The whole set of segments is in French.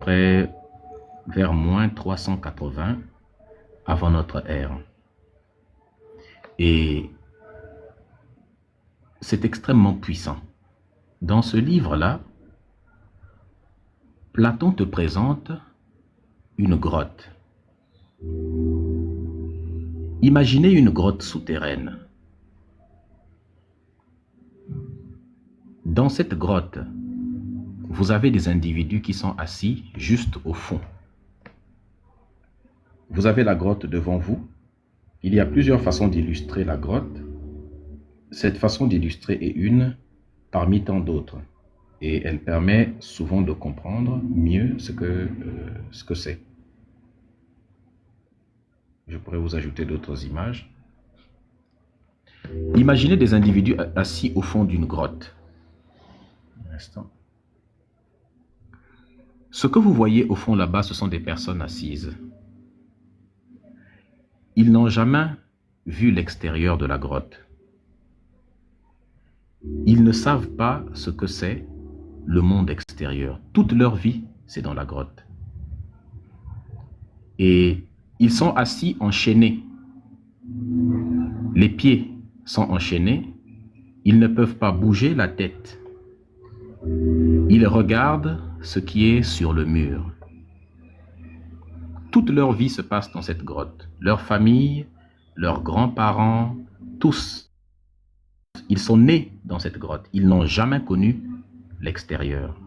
près vers moins 380 avant notre ère. Et c'est extrêmement puissant. Dans ce livre-là, Platon te présente une grotte. Imaginez une grotte souterraine. Dans cette grotte, vous avez des individus qui sont assis juste au fond. Vous avez la grotte devant vous. Il y a plusieurs façons d'illustrer la grotte. Cette façon d'illustrer est une parmi tant d'autres. Et elle permet souvent de comprendre mieux ce que c'est. Je pourrais vous ajouter d'autres images. Imaginez des individus assis au fond d'une grotte. Un instant. Ce que vous voyez au fond là-bas, ce sont des personnes assises. Ils n'ont jamais vu l'extérieur de la grotte. Ils ne savent pas ce que c'est le monde extérieur. Toute leur vie, c'est dans la grotte. Et ils sont assis enchaînés. Les pieds sont enchaînés. Ils ne peuvent pas bouger la tête. Ils regardent ce qui est sur le mur. Toute leur vie se passe dans cette grotte. Leur famille, leurs grands-parents, tous. Ils sont nés dans cette grotte. Ils n'ont jamais connu l'extérieur.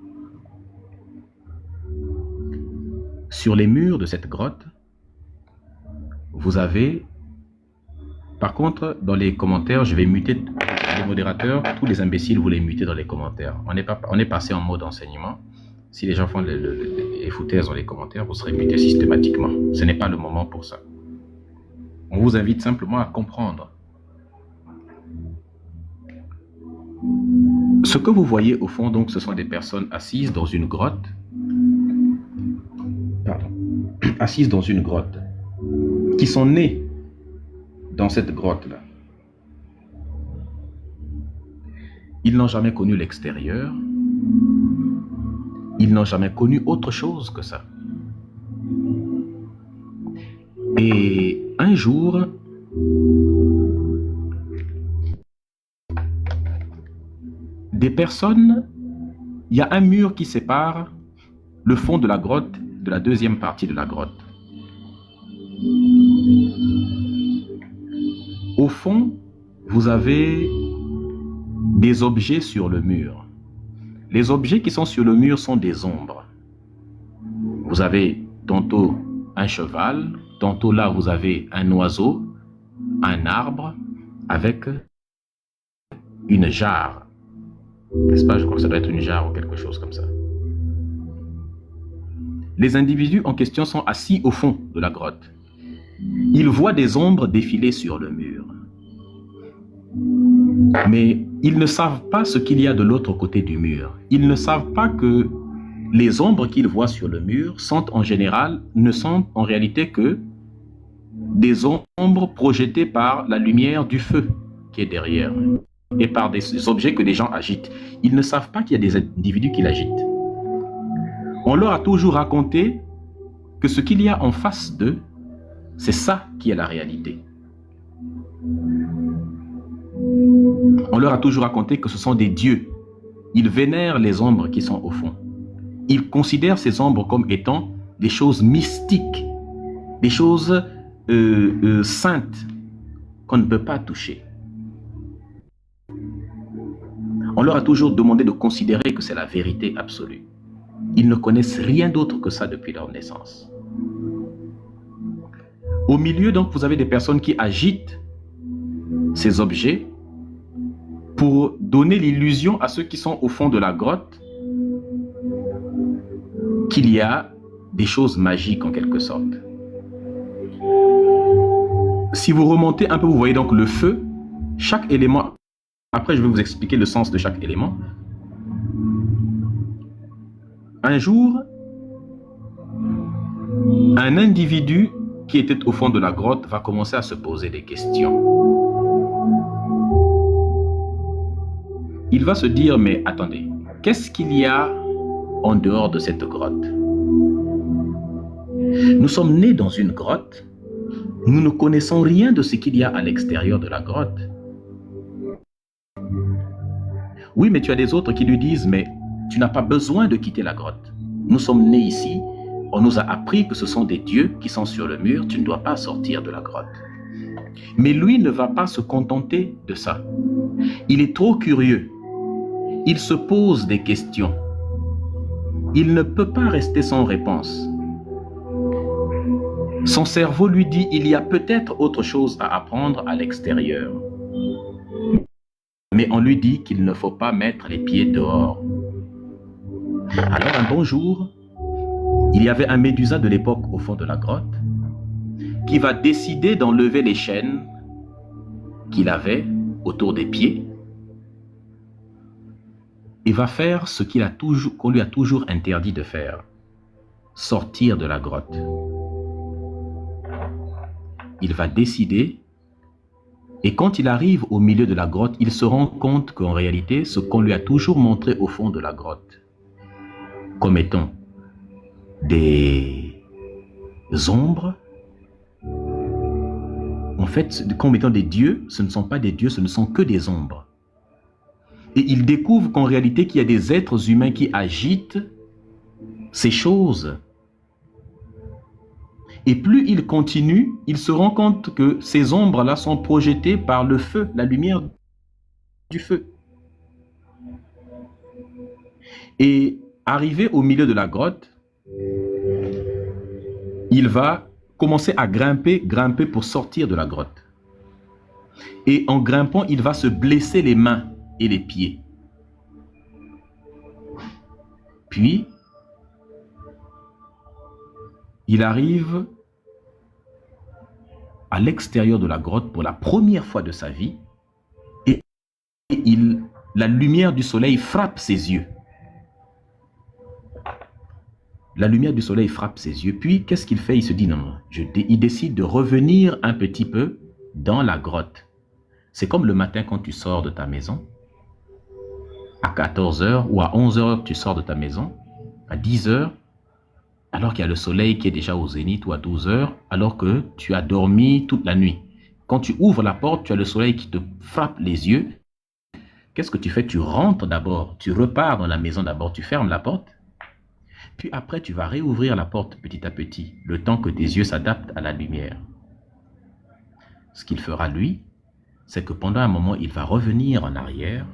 Sur les murs de cette grotte, vous avez... Par contre, dans les commentaires, je vais muter les modérateurs. Tous les imbéciles, vous les mutez dans les commentaires. On est passé en mode enseignement. Si les gens font les foutaises dans les commentaires, vous serez mutés systématiquement. Ce n'est pas le moment pour ça. On vous invite simplement à comprendre. Ce que vous voyez au fond, donc, ce sont des personnes assises dans une grotte. Pardon. Assises dans une grotte. Qui sont nées dans cette grotte-là. Ils n'ont jamais connu l'extérieur. Ils n'ont jamais connu autre chose que ça. Et un jour, des personnes, il y a un mur qui sépare le fond de la grotte de la deuxième partie de la grotte. Au fond, vous avez des objets sur le mur. Les objets qui sont sur le mur sont des ombres. Vous avez tantôt un cheval, tantôt là vous avez un oiseau, un arbre avec une jarre. N'est-ce pas? Je crois que ça doit être une jarre ou quelque chose comme ça. Les individus en question sont assis au fond de la grotte. Ils voient des ombres défiler sur le mur. Mais ils ne savent pas ce qu'il y a de l'autre côté du mur. Ils ne savent pas que les ombres qu'ils voient sur le mur ne sont en réalité que des ombres projetées par la lumière du feu qui est derrière et par des objets que des gens agitent. Ils ne savent pas qu'il y a des individus qui l'agitent. On leur a toujours raconté que ce qu'il y a en face d'eux, c'est ça qui est la réalité. On leur a toujours raconté que ce sont des dieux. Ils vénèrent les ombres qui sont au fond. Ils considèrent ces ombres comme étant des choses mystiques, des choses saintes qu'on ne peut pas toucher. On leur a toujours demandé de considérer que c'est la vérité absolue. Ils ne connaissent rien d'autre que ça depuis leur naissance. Au milieu, donc, vous avez des personnes qui agitent ces objets pour donner l'illusion à ceux qui sont au fond de la grotte qu'il y a des choses magiques en quelque sorte. Si vous remontez un peu, vous voyez donc le feu, chaque élément, après je vais vous expliquer le sens de chaque élément. Un jour, un individu qui était au fond de la grotte va commencer à se poser des questions. Il va se dire, mais attendez, qu'est-ce qu'il y a en dehors de cette grotte? Nous sommes nés dans une grotte. Nous ne connaissons rien de ce qu'il y a à l'extérieur de la grotte. Oui, mais tu as des autres qui lui disent, mais tu n'as pas besoin de quitter la grotte. Nous sommes nés ici. On nous a appris que ce sont des dieux qui sont sur le mur. Tu ne dois pas sortir de la grotte. Mais lui ne va pas se contenter de ça. Il est trop curieux. Il se pose des questions. Il ne peut pas rester sans réponse. Son cerveau lui dit, il y a peut-être autre chose à apprendre à l'extérieur. Mais on lui dit qu'il ne faut pas mettre les pieds dehors. Alors un bon jour, il y avait un Médusa de l'époque au fond de la grotte qui va décider d'enlever les chaînes qu'il avait autour des pieds et va faire ce qu'on lui a toujours interdit de faire, sortir de la grotte. Il va décider, et quand il arrive au milieu de la grotte, il se rend compte qu'en réalité, ce qu'on lui a toujours montré au fond de la grotte, comme étant des ombres, en fait, comme étant des dieux, ce ne sont pas des dieux, ce ne sont que des ombres. Et il découvre qu'en réalité, qu'il y a des êtres humains qui agitent ces choses. Et plus il continue, il se rend compte que ces ombres-là sont projetées par le feu, la lumière du feu. Et arrivé au milieu de la grotte, il va commencer à grimper pour sortir de la grotte. Et en grimpant, il va se blesser les mains et les pieds. Puis, il arrive à l'extérieur de la grotte pour la première fois de sa vie et la lumière du soleil frappe ses yeux. La lumière du soleil frappe ses yeux. Puis, qu'est-ce qu'il fait? Il se dit non, il décide de revenir un petit peu dans la grotte. C'est comme le matin quand tu sors de ta maison. À 14h ou à 11h, tu sors de ta maison. À 10h, alors qu'il y a le soleil qui est déjà au zénith, ou à 12h, alors que tu as dormi toute la nuit. Quand tu ouvres la porte, tu as le soleil qui te frappe les yeux. Qu'est-ce que tu fais? Tu rentres d'abord, tu repars dans la maison d'abord, tu fermes la porte. Puis après, tu vas réouvrir la porte petit à petit, le temps que tes yeux s'adaptent à la lumière. Ce qu'il fera, lui, c'est que pendant un moment, il va revenir en arrière.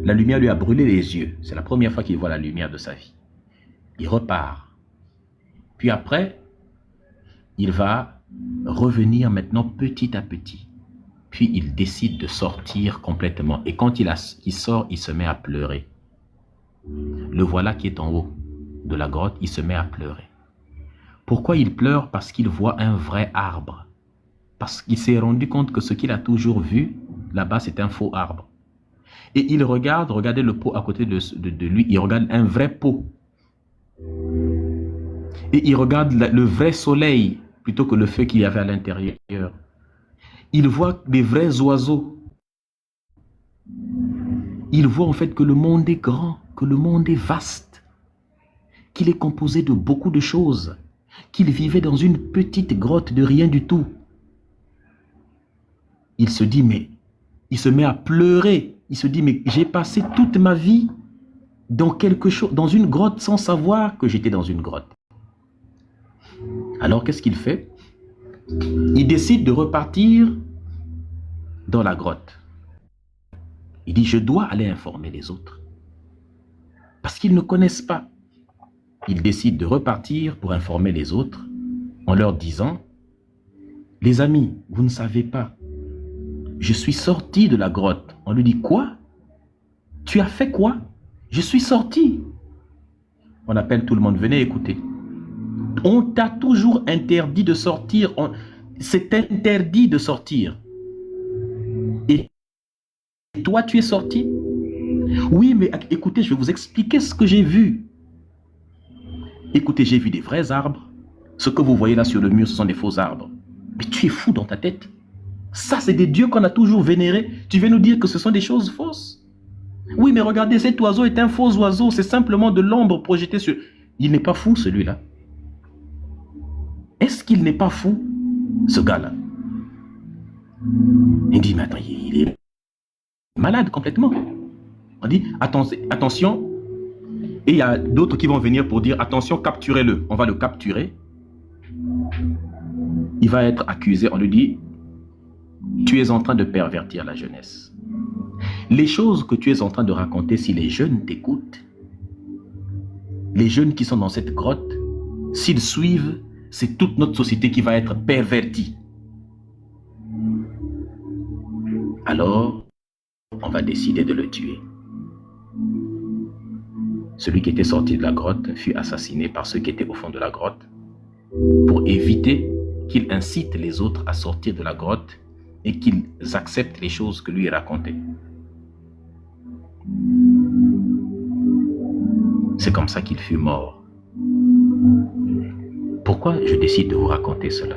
La lumière lui a brûlé les yeux. C'est la première fois qu'il voit la lumière de sa vie. Il repart. Puis après, il va revenir maintenant petit à petit. Puis il décide de sortir complètement. Et quand il sort, il se met à pleurer. Le voilà qui est en haut de la grotte, il se met à pleurer. Pourquoi il pleure? Parce qu'il voit un vrai arbre. Parce qu'il s'est rendu compte que ce qu'il a toujours vu, là-bas, c'est un faux arbre. Et il regardez le pot à côté de lui, il regarde un vrai pot. Et il regarde le vrai soleil plutôt que le feu qu'il y avait à l'intérieur. Il voit des vrais oiseaux. Il voit en fait que le monde est grand, que le monde est vaste, qu'il est composé de beaucoup de choses, qu'il vivait dans une petite grotte de rien du tout. Il se dit, mais il se met à pleurer. Il se dit, mais j'ai passé toute ma vie dans une grotte sans savoir que j'étais dans une grotte. Alors qu'est-ce qu'il fait? Il décide de repartir dans la grotte. Il dit, je dois aller informer les autres. Parce qu'ils ne connaissent pas. Il décide de repartir pour informer les autres en leur disant, les amis, vous ne savez pas, je suis sorti de la grotte. On lui dit, quoi? Tu as fait quoi? Je suis sorti. On appelle tout le monde, venez écouter. On t'a toujours interdit de sortir. C'est interdit de sortir. Et toi, tu es sorti? Oui, mais écoutez, je vais vous expliquer ce que j'ai vu. Écoutez, j'ai vu des vrais arbres. Ce que vous voyez là sur le mur, ce sont des faux arbres. Mais tu es fou dans ta tête. Ça, c'est des dieux qu'on a toujours vénérés. Tu veux nous dire que ce sont des choses fausses? Oui, mais regardez, cet oiseau est un faux oiseau. C'est simplement de l'ombre projetée sur... Il n'est pas fou, celui-là. Est-ce qu'il n'est pas fou, ce gars-là? Il dit, mais attends, il est malade complètement. On dit, attention, et il y a d'autres qui vont venir pour dire, attention, capturez-le. On va le capturer. Il va être accusé, on lui dit, tu es en train de pervertir la jeunesse. Les choses que tu es en train de raconter, si les jeunes t'écoutent, les jeunes qui sont dans cette grotte, s'ils suivent, c'est toute notre société qui va être pervertie. Alors, on va décider de le tuer. Celui qui était sorti de la grotte fut assassiné par ceux qui étaient au fond de la grotte pour éviter qu'il incite les autres à sortir de la grotte et qu'ils acceptent les choses que lui racontait. C'est comme ça qu'il fut mort. Pourquoi je décide de vous raconter cela?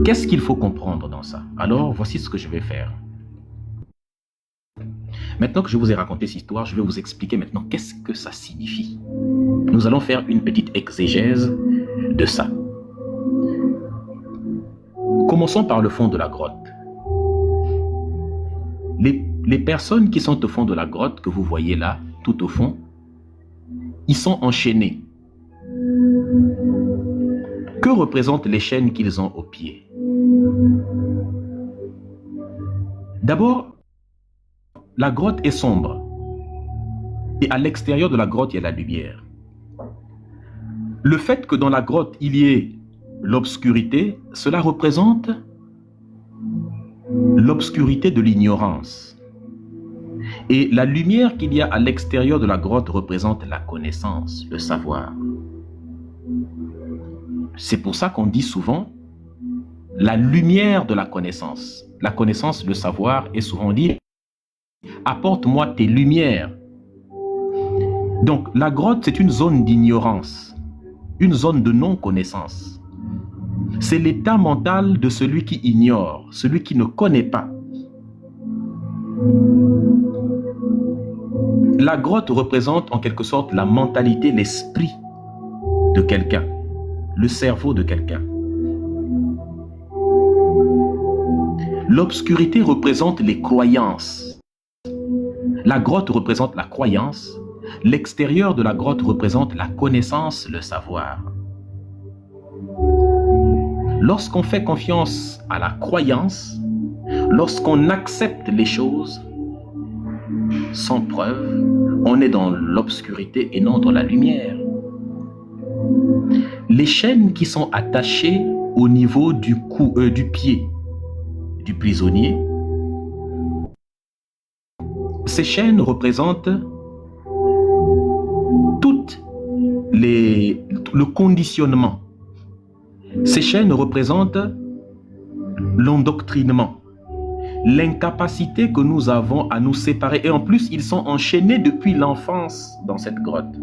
Qu'est-ce qu'il faut comprendre dans ça? Alors, voici ce que je vais faire. Maintenant que je vous ai raconté cette histoire, je vais vous expliquer maintenant qu'est-ce que ça signifie. Nous allons faire une petite exégèse de ça. Commençons par le fond de la grotte. Les personnes qui sont au fond de la grotte, que vous voyez là, tout au fond, ils sont enchaînés. Que représentent les chaînes qu'ils ont aux pieds? D'abord, la grotte est sombre. Et à l'extérieur de la grotte, il y a la lumière. Le fait que dans la grotte, il y ait l'obscurité, cela représente l'obscurité de l'ignorance. Et la lumière qu'il y a à l'extérieur de la grotte représente la connaissance, le savoir. C'est pour ça qu'on dit souvent la lumière de la connaissance. La connaissance, le savoir, est souvent dit apporte-moi tes lumières. Donc la grotte, c'est une zone d'ignorance, une zone de non-connaissance. C'est l'état mental de celui qui ignore, celui qui ne connaît pas. La grotte représente en quelque sorte la mentalité, l'esprit de quelqu'un, le cerveau de quelqu'un. L'obscurité représente les croyances. La grotte représente la croyance. L'extérieur de la grotte représente la connaissance, le savoir. Lorsqu'on fait confiance à la croyance, lorsqu'on accepte les choses sans preuve, on est dans l'obscurité et non dans la lumière. Les chaînes qui sont attachées au niveau du pied du prisonnier, ces chaînes représentent le conditionnement. Ces chaînes représentent l'endoctrinement, l'incapacité que nous avons à nous séparer. Et en plus, ils sont enchaînés depuis l'enfance dans cette grotte.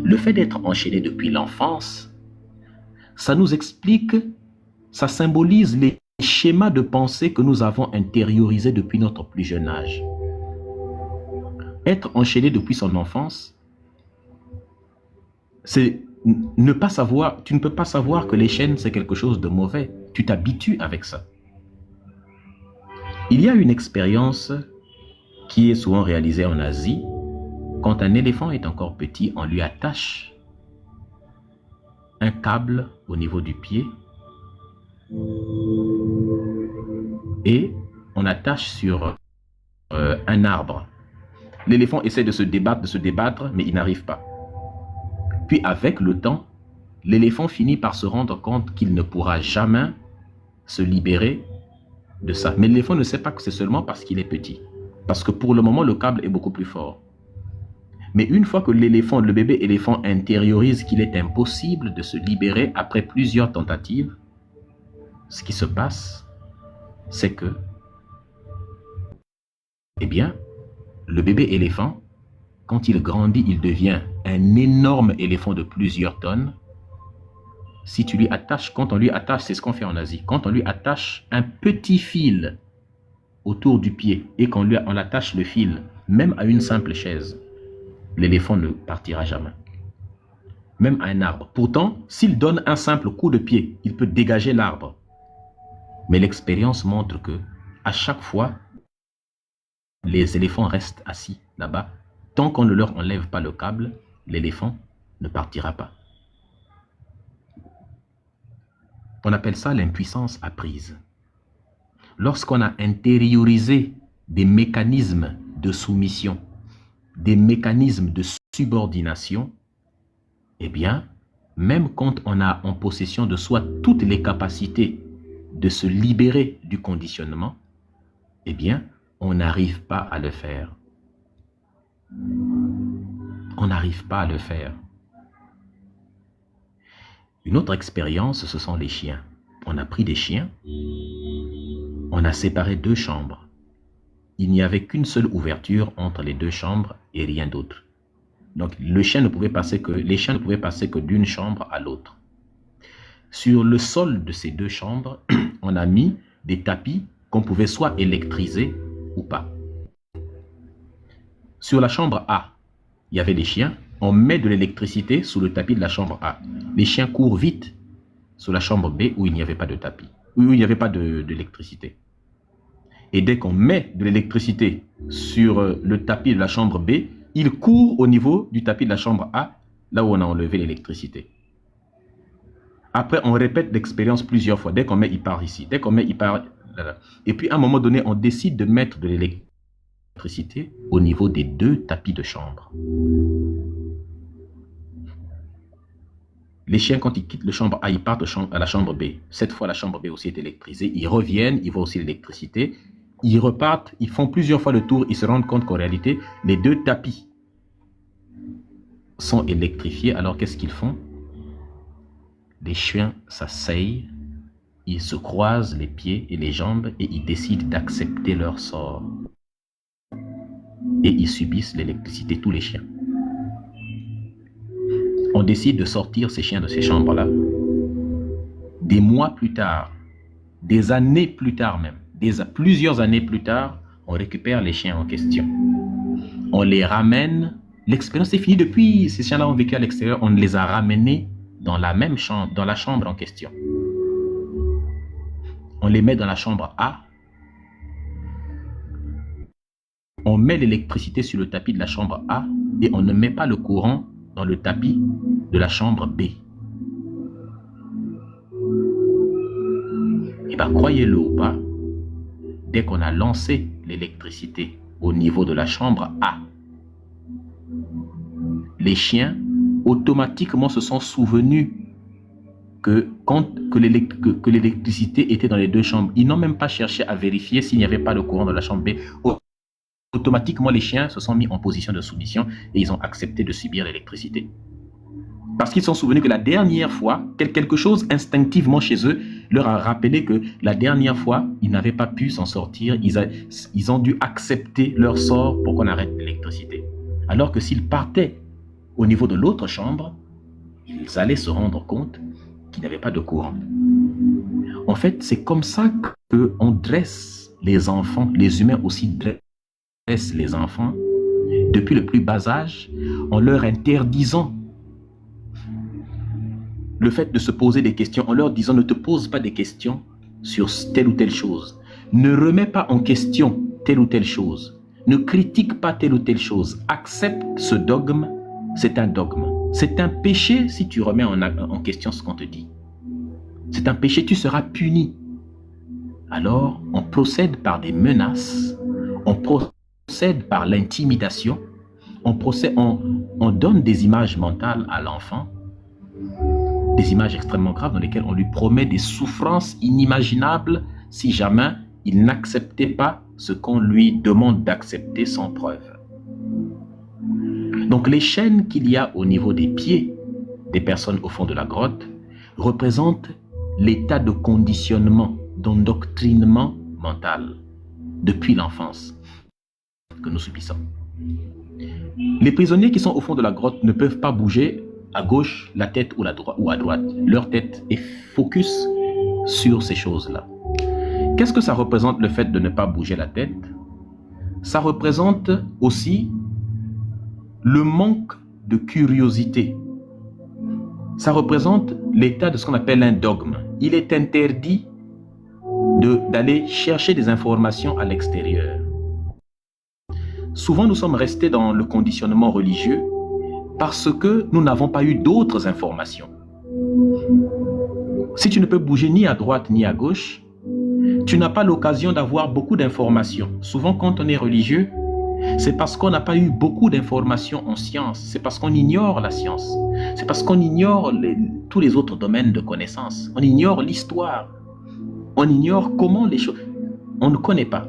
Le fait d'être enchaîné depuis l'enfance, ça nous explique, ça symbolise les schémas de pensée que nous avons intériorisés depuis notre plus jeune âge. Être enchaîné depuis son enfance, c'est ne pas savoir, tu ne peux pas savoir que les chaînes, c'est quelque chose de mauvais. Tu t'habitues avec ça. Il y a une expérience qui est souvent réalisée en Asie. Quand un éléphant est encore petit, on lui attache un câble au niveau du pied et on attache sur un arbre. L'éléphant essaie de se débattre, mais il n'arrive pas. Puis avec le temps, l'éléphant finit par se rendre compte qu'il ne pourra jamais se libérer de ça. Mais l'éléphant ne sait pas que c'est seulement parce qu'il est petit. Parce que pour le moment, le câble est beaucoup plus fort. Mais une fois que le bébé éléphant intériorise qu'il est impossible de se libérer après plusieurs tentatives, ce qui se passe, c'est que, eh bien, le bébé éléphant, quand il grandit, il devient un énorme éléphant de plusieurs tonnes. Si tu lui attaches, quand on lui attache, c'est ce qu'on fait en Asie, quand on lui attache un petit fil autour du pied et qu'on attache le fil même à une simple chaise, l'éléphant ne partira jamais. même à un arbre. Pourtant, s'il donne un simple coup de pied, il peut dégager l'arbre. Mais l'expérience montre que à chaque fois, les éléphants restent assis là-bas. Tant qu'on ne leur enlève pas le câble, l'éléphant ne partira pas. On appelle ça l'impuissance apprise. Lorsqu'on a intériorisé des mécanismes de soumission, des mécanismes de subordination, eh bien, même quand on a en possession de soi toutes les capacités de se libérer du conditionnement, eh bien, on n'arrive pas à le faire. On n'arrive pas à le faire. Une autre expérience, ce sont les chiens. On a pris des chiens, on a séparé 2 chambres. Il n'y avait qu'une seule ouverture entre les 2 chambres et rien d'autre. Donc, les chiens ne pouvaient passer que d'une chambre à l'autre. Sur le sol de ces 2 chambres, on a mis des tapis qu'on pouvait soit électriser ou pas. Sur la chambre A, il y avait les chiens. On met de l'électricité sous le tapis de la chambre A. Les chiens courent vite sur la chambre B où il n'y avait pas de tapis, où il n'y avait pas d'électricité. Et dès qu'on met de l'électricité sur le tapis de la chambre B, ils courent au niveau du tapis de la chambre A, là où on a enlevé l'électricité. Après, on répète l'expérience plusieurs fois. Dès qu'on met, il part ici. Dès qu'on met, il part là. Et puis, à un moment donné, on décide de mettre de l'électricité au niveau des 2 tapis de chambre. Les chiens, quand ils quittent la chambre A, ils partent à la chambre B. Cette fois, la chambre B aussi est électrisée. Ils reviennent, ils voient aussi l'électricité. Ils repartent, ils font plusieurs fois le tour. Ils se rendent compte qu'en réalité, les 2 tapis sont électrifiés. Alors, qu'est-ce qu'ils font? Les chiens s'asseyent, ils se croisent les pieds et les jambes et ils décident d'accepter leur sort. Et ils subissent l'électricité, tous les chiens. On décide de sortir ces chiens de ces chambres-là. Des mois plus tard, des années plus tard même, plusieurs années plus tard, on récupère les chiens en question. On les ramène. L'expérience est finie depuis. Ces chiens-là ont vécu à l'extérieur. On les a ramenés dans la même chambre, dans la chambre en question. On les met dans la chambre A. On met l'électricité sur le tapis de la chambre A et on ne met pas le courant dans le tapis de la chambre B. Et bien, croyez-le ou pas, dès qu'on a lancé l'électricité au niveau de la chambre A, les chiens automatiquement se sont souvenus que l'électricité était dans les 2 chambres. Ils n'ont même pas cherché à vérifier s'il n'y avait pas de courant dans la chambre B. Automatiquement, les chiens se sont mis en position de soumission et ils ont accepté de subir l'électricité. Parce qu'ils se sont souvenus que la dernière fois, quelque chose instinctivement chez eux leur a rappelé que la dernière fois, ils n'avaient pas pu s'en sortir. Ils ont dû accepter leur sort pour qu'on arrête l'électricité. Alors que s'ils partaient au niveau de l'autre chambre, ils allaient se rendre compte qu'il n'y avait pas de courant. En fait, c'est comme ça qu'on dresse les enfants, les humains aussi dressent les enfants depuis le plus bas âge, en leur interdisant le fait de se poser des questions, en leur disant ne te pose pas des questions sur telle ou telle chose, ne remets pas en question telle ou telle chose, ne critique pas telle ou telle chose, accepte ce dogme, c'est un dogme. C'est un péché si tu remets en question ce qu'on te dit. C'est un péché, tu seras puni. Alors, on procède par des menaces, on procède par l'intimidation, on donne des images mentales à l'enfant, des images extrêmement graves dans lesquelles on lui promet des souffrances inimaginables si jamais il n'acceptait pas ce qu'on lui demande d'accepter sans preuve. Donc les chaînes qu'il y a au niveau des pieds des personnes au fond de la grotte représentent l'état de conditionnement, d'endoctrinement mental depuis l'enfance que nous subissons. Les prisonniers qui sont au fond de la grotte ne peuvent pas bouger à gauche, la tête ou à droite. Leur tête est focus sur ces choses-là. Qu'est-ce que ça représente le fait de ne pas bouger la tête? Ça représente aussi le manque de curiosité. ça représente l'état de ce qu'on appelle un dogme. Il est interdit d'aller chercher des informations à l'extérieur. Souvent, nous sommes restés dans le conditionnement religieux parce que nous n'avons pas eu d'autres informations. Si tu ne peux bouger ni à droite ni à gauche, tu n'as pas l'occasion d'avoir beaucoup d'informations. Souvent, quand on est religieux, c'est parce qu'on n'a pas eu beaucoup d'informations en science. C'est parce qu'on ignore la science. C'est parce qu'on ignore tous les autres domaines de connaissances. On ignore l'histoire. On ignore comment les choses... On ne connaît pas.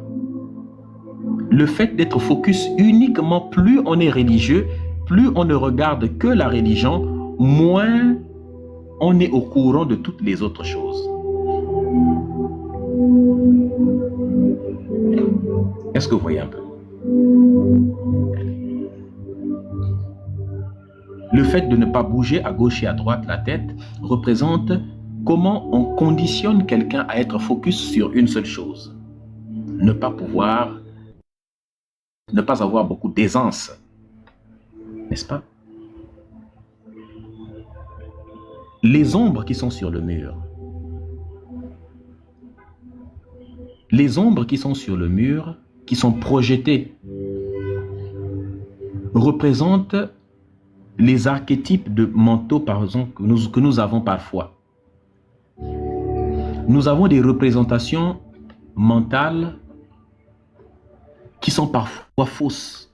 Le fait d'être focus uniquement, plus on est religieux, plus on ne regarde que la religion, moins on est au courant de toutes les autres choses. Est-ce que vous voyez un peu? Le fait de ne pas bouger à gauche et à droite la tête représente comment on conditionne quelqu'un à être focus sur une seule chose. Ne pas avoir beaucoup d'aisance. N'est-ce pas? Les ombres qui sont sur le mur. Les ombres qui sont sur le mur, qui sont projetées, représentent les archétypes de mentaux, par exemple, que nous avons parfois. Nous avons des représentations mentales qui sont parfois fausses.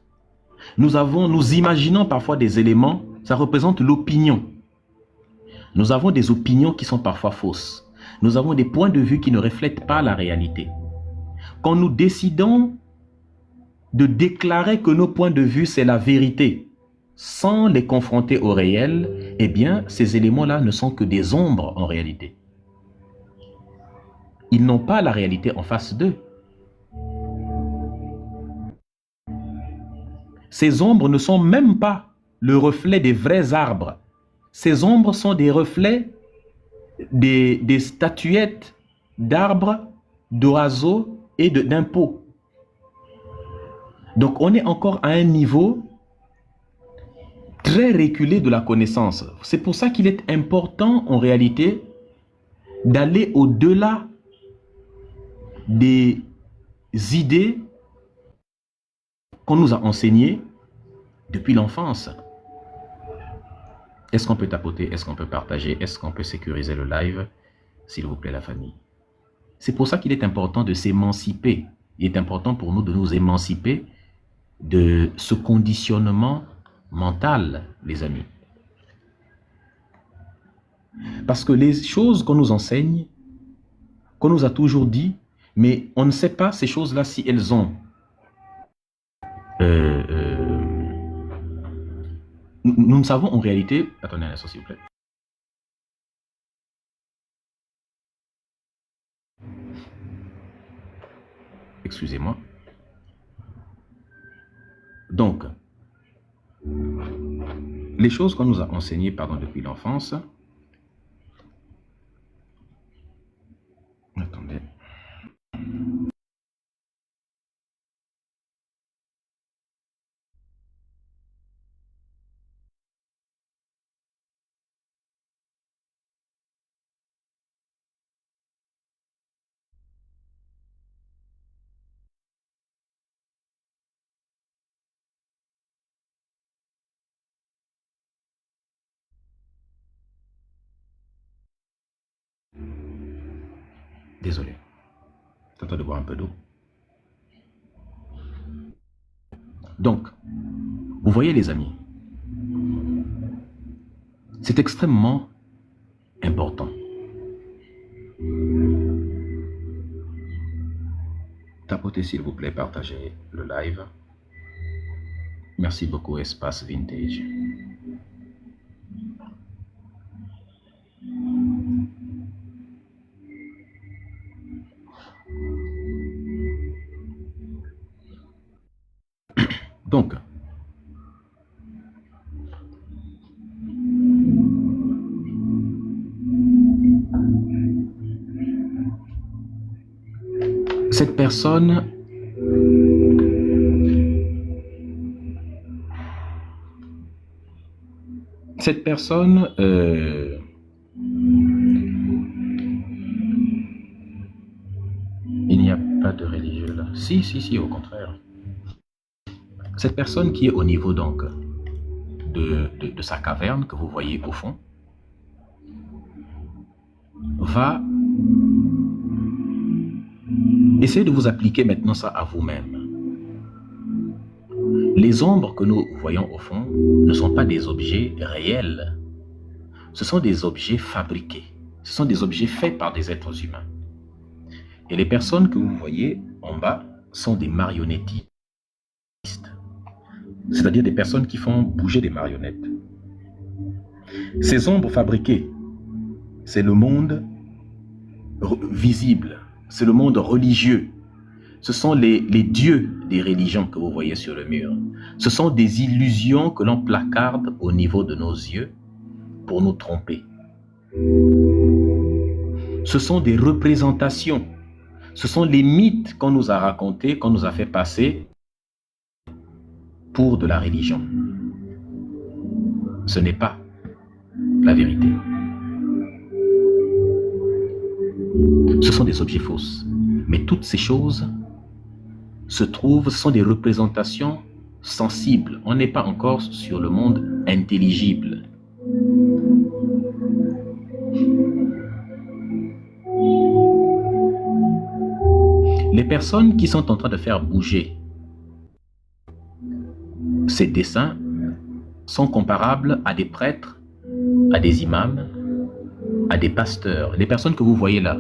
Nous imaginons parfois des éléments, ça représente l'opinion. Nous avons des opinions qui sont parfois fausses. Nous avons des points de vue qui ne reflètent pas la réalité. Quand nous décidons de déclarer que nos points de vue, c'est la vérité, sans les confronter au réel, eh bien, ces éléments-là ne sont que des ombres en réalité. Ils n'ont pas la réalité en face d'eux. Ces ombres ne sont même pas le reflet des vrais arbres. Ces ombres sont des reflets des statuettes d'arbres, d'oiseaux et d'impôts. Donc, on est encore à un niveau très reculé de la connaissance. C'est pour ça qu'il est important, en réalité, d'aller au-delà des idées qu'on nous a enseignées depuis l'enfance. Est-ce qu'on peut tapoter? Est-ce qu'on peut partager? Est-ce qu'on peut sécuriser le live? S'il vous plaît, la famille. C'est pour ça qu'il est important de s'émanciper. Il est important pour nous de nous émanciper de ce conditionnement mental, les amis. Parce que les choses qu'on nous enseigne, qu'on nous a toujours dit, mais on ne sait pas ces choses-là si elles ont nous ne savons en réalité... Attendez un instant, s'il vous plaît. Excusez-moi. Donc, les choses qu'on nous a enseignées depuis l'enfance... Attendez. Désolé. Tente de boire un peu d'eau. Donc, vous voyez les amis, c'est extrêmement important. Tapotez s'il vous plaît, partagez le live. Merci beaucoup, Espace Vintage. Donc, cette personne Si, au contraire. Cette personne qui est au niveau donc de sa caverne que vous voyez au fond va essayer de vous appliquer maintenant ça à vous-même. Les ombres que nous voyons au fond ne sont pas des objets réels. Ce sont des objets fabriqués. Ce sont des objets faits par des êtres humains. Et les personnes que vous voyez en bas sont des marionnettistes. C'est-à-dire des personnes qui font bouger des marionnettes. Ces ombres fabriquées, c'est le monde visible, c'est le monde religieux. Ce sont les dieux des religions que vous voyez sur le mur. Ce sont des illusions que l'on placarde au niveau de nos yeux pour nous tromper. Ce sont des représentations. Ce sont les mythes qu'on nous a racontés, qu'on nous a fait passer pour de la religion. Ce n'est pas la vérité. Ce sont des objets fausses. Mais toutes ces choses ce sont des représentations sensibles. On n'est pas encore sur le monde intelligible. Les personnes qui sont en train de faire bouger ces dessins sont comparables à des prêtres, à des imams, à des pasteurs. Les personnes que vous voyez là,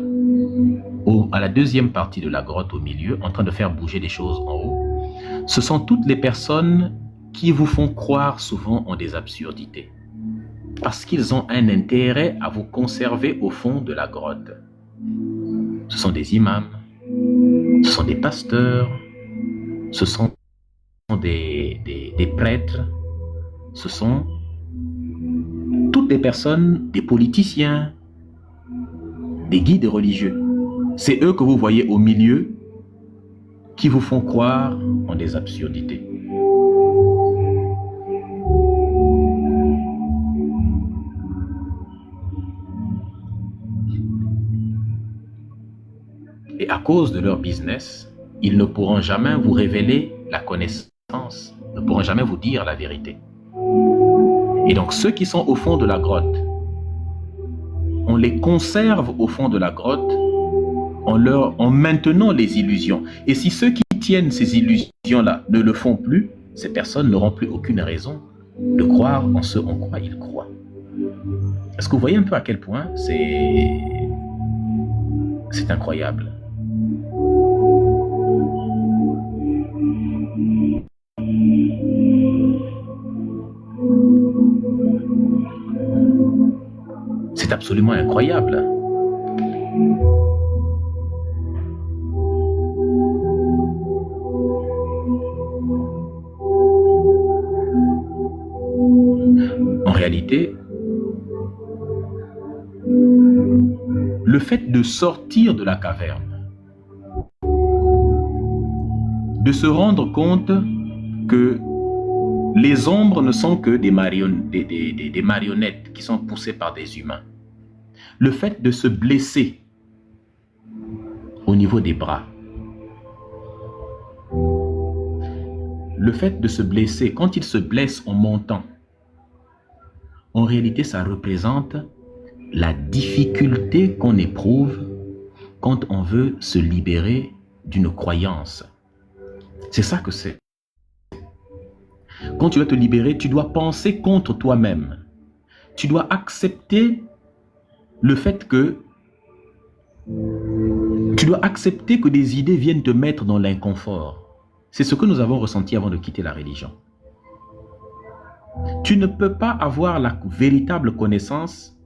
à la deuxième partie de la grotte au milieu, en train de faire bouger des choses en haut, ce sont toutes les personnes qui vous font croire souvent en des absurdités. Parce qu'ils ont un intérêt à vous conserver au fond de la grotte. Ce sont des imams, ce sont des pasteurs, ce sont des prêtres, ce sont toutes les personnes, des politiciens, des guides religieux. C'est eux que vous voyez au milieu qui vous font croire en des absurdités. Et à cause de leur business, ils ne pourront jamais vous révéler la connaissance, ne pourront jamais vous dire la vérité. Et donc ceux qui sont au fond de la grotte, on les conserve au fond de la grotte en maintenant les illusions. Et si ceux qui tiennent ces illusions-là ne le font plus, ces personnes n'auront plus aucune raison de croire en ce en quoi ils croient. Est-ce que vous voyez un peu à quel point c'est incroyable? C'est absolument incroyable. En réalité, le fait de sortir de la caverne, de se rendre compte que les ombres ne sont que des marionnettes qui sont poussées par des humains. Le fait de se blesser au niveau des bras, le fait de se blesser, quand il se blesse en montant, en réalité, ça représente la difficulté qu'on éprouve quand on veut se libérer d'une croyance. C'est ça que c'est. Quand tu veux te libérer, tu dois penser contre toi-même. Tu dois accepter le fait que des idées viennent te mettre dans l'inconfort. C'est ce que nous avons ressenti avant de quitter la religion. Tu ne peux pas avoir la véritable connaissance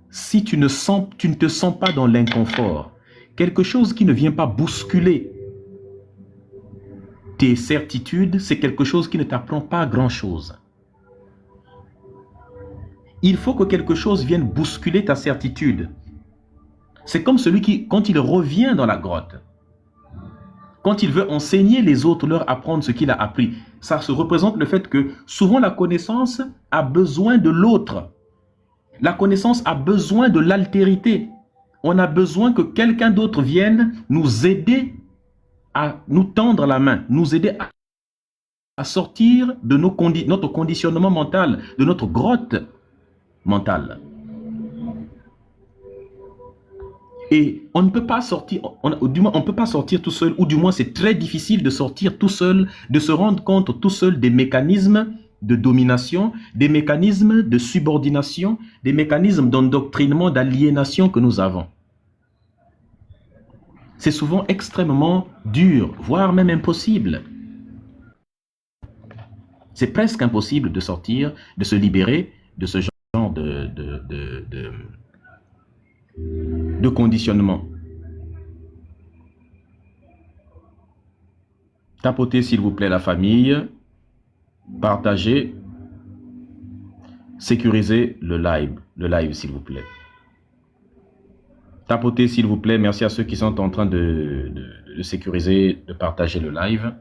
si tu ne te sens pas dans l'inconfort. Quelque chose qui ne vient pas bousculer tes certitudes, c'est quelque chose qui ne t'apprend pas grand-chose. Il faut que quelque chose vienne bousculer ta certitude. C'est comme celui qui, quand il revient dans la grotte, quand il veut enseigner les autres, leur apprendre ce qu'il a appris, ça se représente le fait que souvent la connaissance a besoin de l'autre. La connaissance a besoin de l'altérité. On a besoin que quelqu'un d'autre vienne nous aider à nous tendre la main, nous aider à sortir de notre conditionnement mental, de notre grotte mentale. Et on ne peut pas sortir, du moins on ne peut pas sortir tout seul, ou du moins c'est très difficile de sortir tout seul, de se rendre compte tout seul des mécanismes de domination, des mécanismes de subordination, des mécanismes d'endoctrinement, d'aliénation que nous avons. C'est souvent extrêmement dur, voire même impossible. C'est presque impossible de sortir, de se libérer de ce genre de conditionnement. Tapotez s'il vous plaît la famille, partagez, sécurisez le live s'il vous plaît. Tapotez s'il vous plaît, merci à ceux qui sont en train de sécuriser, de partager le live.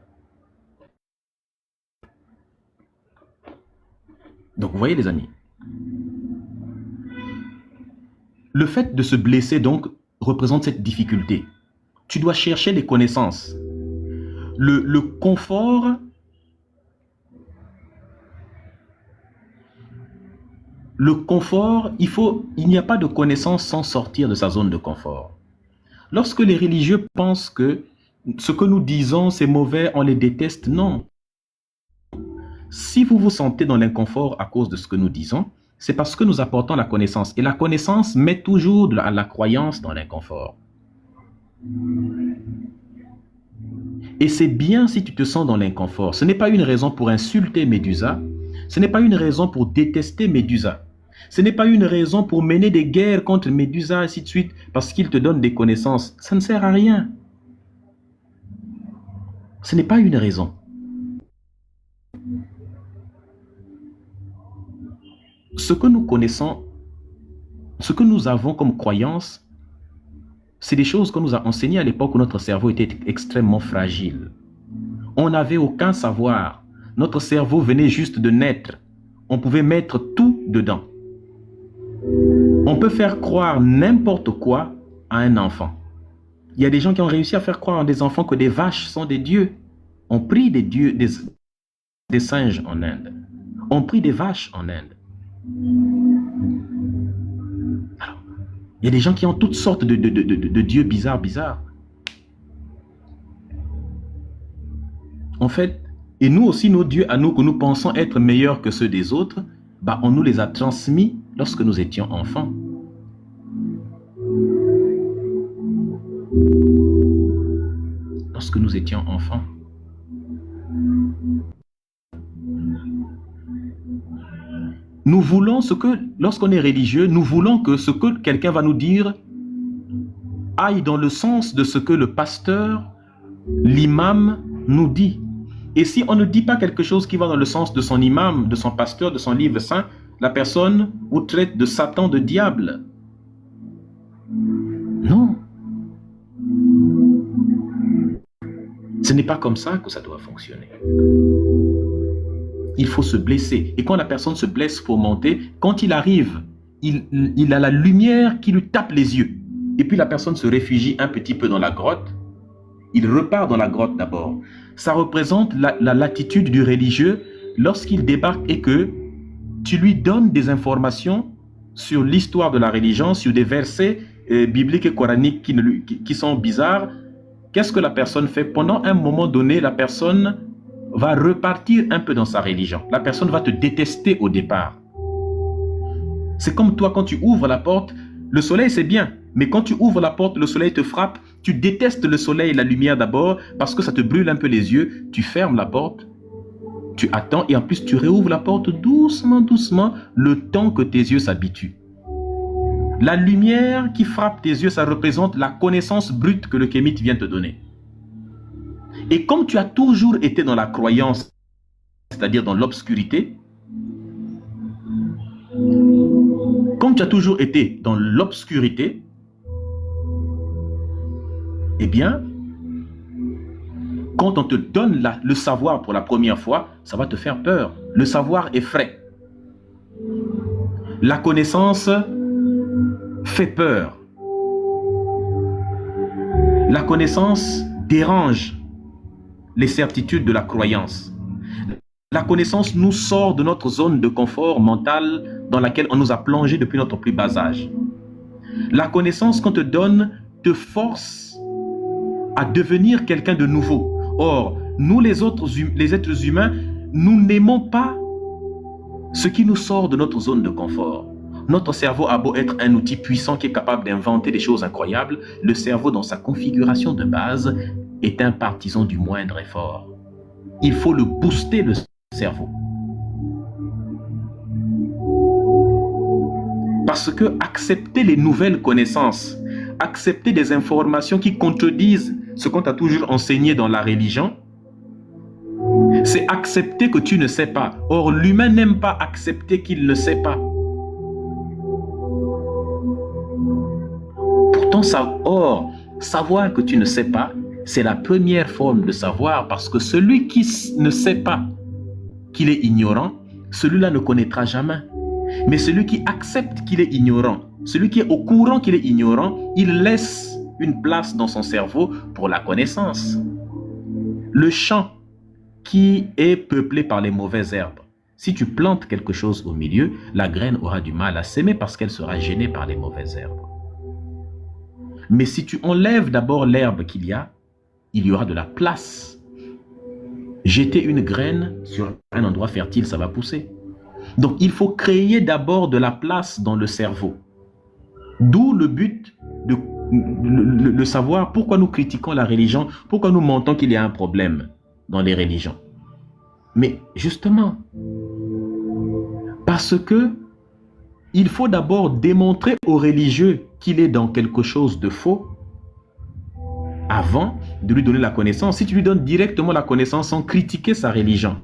Donc vous voyez les amis, le fait de se blesser donc représente cette difficulté. Tu dois chercher les connaissances. Le confort, il n'y a pas de connaissance sans sortir de sa zone de confort. Lorsque les religieux pensent que ce que nous disons c'est mauvais, on les déteste, non. Si vous vous sentez dans l'inconfort à cause de ce que nous disons, c'est parce que nous apportons la connaissance. Et la connaissance met toujours la croyance dans l'inconfort. Et c'est bien si tu te sens dans l'inconfort. Ce n'est pas une raison pour insulter Médusa. Ce n'est pas une raison pour détester Médusa. Ce n'est pas une raison pour mener des guerres contre Médusa, ainsi de suite, parce qu'il te donne des connaissances. Ça ne sert à rien. Ce n'est pas une raison. Ce que nous connaissons, ce que nous avons comme croyance, c'est des choses qu'on nous a enseignées à l'époque où notre cerveau était extrêmement fragile. On n'avait aucun savoir. Notre cerveau venait juste de naître. On pouvait mettre tout dedans. On peut faire croire n'importe quoi à un enfant. Il y a des gens qui ont réussi à faire croire à des enfants que des vaches sont des dieux. On prie des dieux, des singes en Inde. On prie des vaches en Inde. Alors, il y a des gens qui ont toutes sortes de dieux bizarres. En fait, et nous aussi, nos dieux à nous, que nous pensons être meilleurs que ceux des autres, bah, on nous les a transmis lorsque nous étions enfants. Lorsque nous étions enfants. Nous voulons ce que, lorsqu'on est religieux, nous voulons que ce que quelqu'un va nous dire aille dans le sens de ce que le pasteur, l'imam nous dit. Et si on ne dit pas quelque chose qui va dans le sens de son imam, de son pasteur, de son livre saint, la personne vous traite de Satan, de diable. Non. Ce n'est pas comme ça que ça doit fonctionner. Il faut se blesser. Et quand la personne se blesse pour monter, quand il arrive, il a la lumière qui lui tape les yeux. Et puis la personne se réfugie un petit peu dans la grotte. Il repart dans la grotte d'abord. Ça représente la latitude du religieux lorsqu'il débarque et que tu lui donnes des informations sur l'histoire de la religion, sur des versets bibliques et coraniques qui sont bizarres. Qu'est-ce que la personne fait? Pendant un moment donné, la personne va repartir un peu dans sa religion. La personne va te détester au départ. C'est comme toi, quand tu ouvres la porte, le soleil c'est bien, mais quand tu ouvres la porte, le soleil te frappe, tu détestes le soleil et la lumière d'abord parce que ça te brûle un peu les yeux, tu fermes la porte, tu attends et en plus tu réouvres la porte doucement, le temps que tes yeux s'habituent. La lumière qui frappe tes yeux, ça représente la connaissance brute que le kémite vient te donner. Et comme tu as toujours été dans la croyance, c'est-à-dire dans l'obscurité, comme tu as toujours été dans l'obscurité, eh bien, quand on te donne le savoir pour la première fois, ça va te faire peur. Le savoir effraie. La connaissance fait peur. La connaissance dérange. les certitudes de la croyance. La connaissance nous sort de notre zone de confort mental dans laquelle on nous a plongé depuis notre plus bas âge. La connaissance qu'on te donne te force à devenir quelqu'un de nouveau. Or, nous les êtres humains, nous n'aimons pas ce qui nous sort de notre zone de confort. Notre cerveau a beau être un outil puissant qui est capable d'inventer des choses incroyables, le cerveau dans sa configuration de base est un partisan du moindre effort. Il faut le booster, le cerveau. Parce que accepter les nouvelles connaissances, accepter des informations qui contredisent ce qu'on t'a toujours enseigné dans la religion, c'est accepter que tu ne sais pas. Or, l'humain n'aime pas accepter qu'il ne sait pas. Pourtant, savoir que tu ne sais pas, c'est la première forme de savoir, parce que celui qui ne sait pas qu'il est ignorant, celui-là ne connaîtra jamais. Mais celui qui accepte qu'il est ignorant, celui qui est au courant qu'il est ignorant, il laisse une place dans son cerveau pour la connaissance. Le champ qui est peuplé par les mauvaises herbes, si tu plantes quelque chose au milieu, la graine aura du mal à s'aimer parce qu'elle sera gênée par les mauvaises herbes. Mais si tu enlèves d'abord l'herbe qu'il y aura de la place. Jeter une graine sur un endroit fertile, ça va pousser. Donc, il faut créer d'abord de la place dans le cerveau. D'où le but de savoir pourquoi nous critiquons la religion, pourquoi nous mentons qu'il y a un problème dans les religions. Mais justement, parce que il faut d'abord démontrer aux religieux qu'il est dans quelque chose de faux avant de lui donner la connaissance. Si tu lui donnes directement la connaissance sans critiquer sa religion,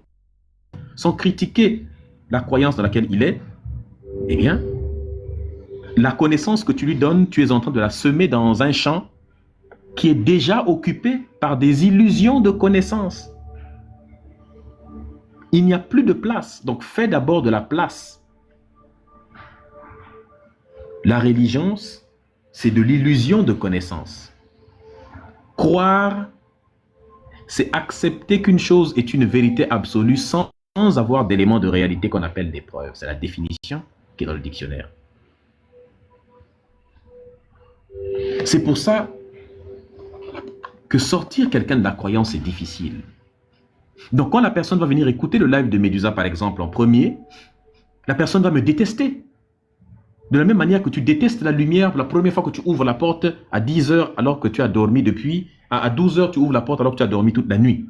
sans critiquer la croyance dans laquelle il est, eh bien, la connaissance que tu lui donnes, tu es en train de la semer dans un champ qui est déjà occupé par des illusions de connaissance. Il n'y a plus de place, donc fais d'abord de la place. La religion, c'est de l'illusion de connaissance. Croire, c'est accepter qu'une chose est une vérité absolue sans avoir d'éléments de réalité qu'on appelle des preuves. C'est la définition qui est dans le dictionnaire. C'est pour ça que sortir quelqu'un de la croyance est difficile. Donc quand la personne va venir écouter le live de Médusa par exemple en premier, la personne va me détester. De la même manière que tu détestes la lumière la première fois que tu ouvres la porte à 10 heures alors que tu as dormi depuis, à 12 heures tu ouvres la porte alors que tu as dormi toute la nuit.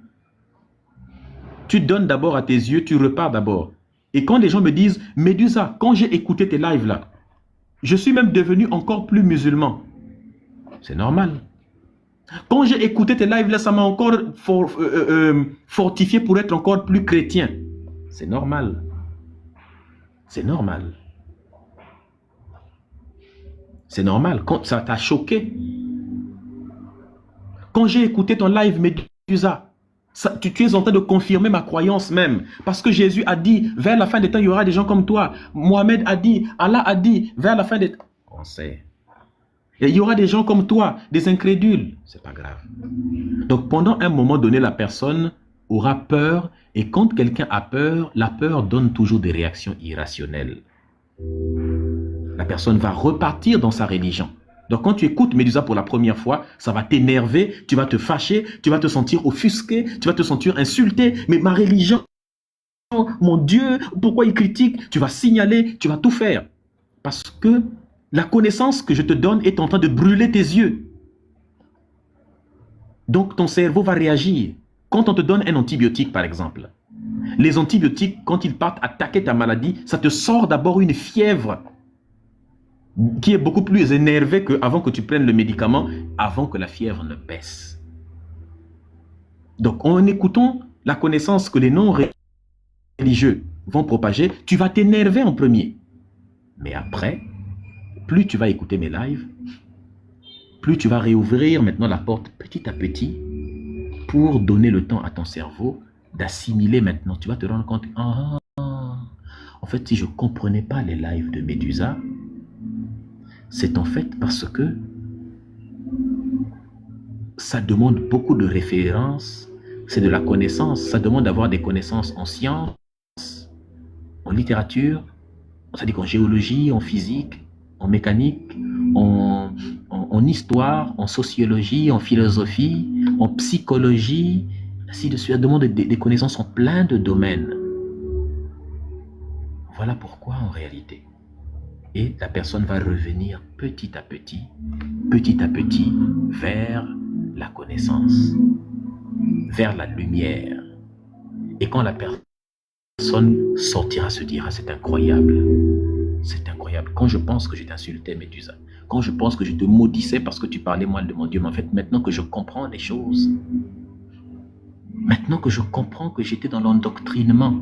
Tu donnes d'abord à tes yeux, tu repars d'abord. Et quand les gens me disent, Médusa, quand j'ai écouté tes lives là, je suis même devenu encore plus musulman. C'est normal. Quand j'ai écouté tes lives là, ça m'a encore fortifié pour être encore plus chrétien. C'est normal. C'est normal. C'est normal. Quand ça t'a choqué. Quand j'ai écouté ton live Médusa, tu es en train de confirmer ma croyance même. Parce que Jésus a dit, vers la fin des temps, il y aura des gens comme toi. Mohamed a dit, Allah a dit, vers la fin des temps. On sait. Et il y aura des gens comme toi, des incrédules. C'est pas grave. Donc pendant un moment donné, la personne aura peur. Et quand quelqu'un a peur, la peur donne toujours des réactions irrationnelles. La personne va repartir dans sa religion. Donc quand tu écoutes Médusa pour la première fois, ça va t'énerver, tu vas te fâcher, tu vas te sentir offusqué, tu vas te sentir insulté. Mais ma religion, mon Dieu, pourquoi il critique? Tu vas signaler, tu vas tout faire. Parce que la connaissance que je te donne est en train de brûler tes yeux. Donc ton cerveau va réagir. Quand on te donne un antibiotique par exemple, les antibiotiques, quand ils partent attaquer ta maladie, ça te sort d'abord une fièvre qui est beaucoup plus énervé qu'avant que tu prennes le médicament, avant que la fièvre ne baisse. Donc, en écoutant la connaissance que les non-religieux vont propager, tu vas t'énerver en premier. Mais après, plus tu vas écouter mes lives, plus tu vas réouvrir maintenant la porte petit à petit pour donner le temps à ton cerveau d'assimiler maintenant. Tu vas te rendre compte, en fait, si je ne comprenais pas les lives de Médusa, c'est en fait parce que ça demande beaucoup de références, c'est de la connaissance. Ça demande d'avoir des connaissances en sciences, en littérature, c'est-à-dire qu'en géologie, en physique, en mécanique, en histoire, en sociologie, en philosophie, en psychologie, ainsi de suite. Ça demande des connaissances en plein de domaines. Voilà pourquoi en réalité. Et la personne va revenir petit à petit, vers la connaissance, vers la lumière. Et quand la personne sortira, se dira, c'est incroyable. C'est incroyable. Quand je pense que je t'insultais, Médusa, quand je pense que je te maudissais parce que tu parlais mal de mon Dieu, mais en fait, maintenant que je comprends les choses, maintenant que je comprends que j'étais dans l'endoctrinement,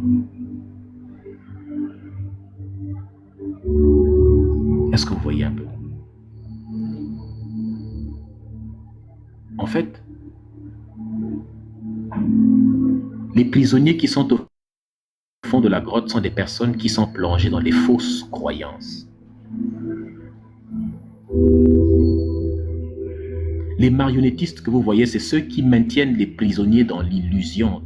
est-ce que vous voyez un peu? En fait, les prisonniers qui sont au fond de la grotte sont des personnes qui sont plongées dans les fausses croyances. Les marionnettistes que vous voyez, c'est ceux qui maintiennent les prisonniers dans l'illusion.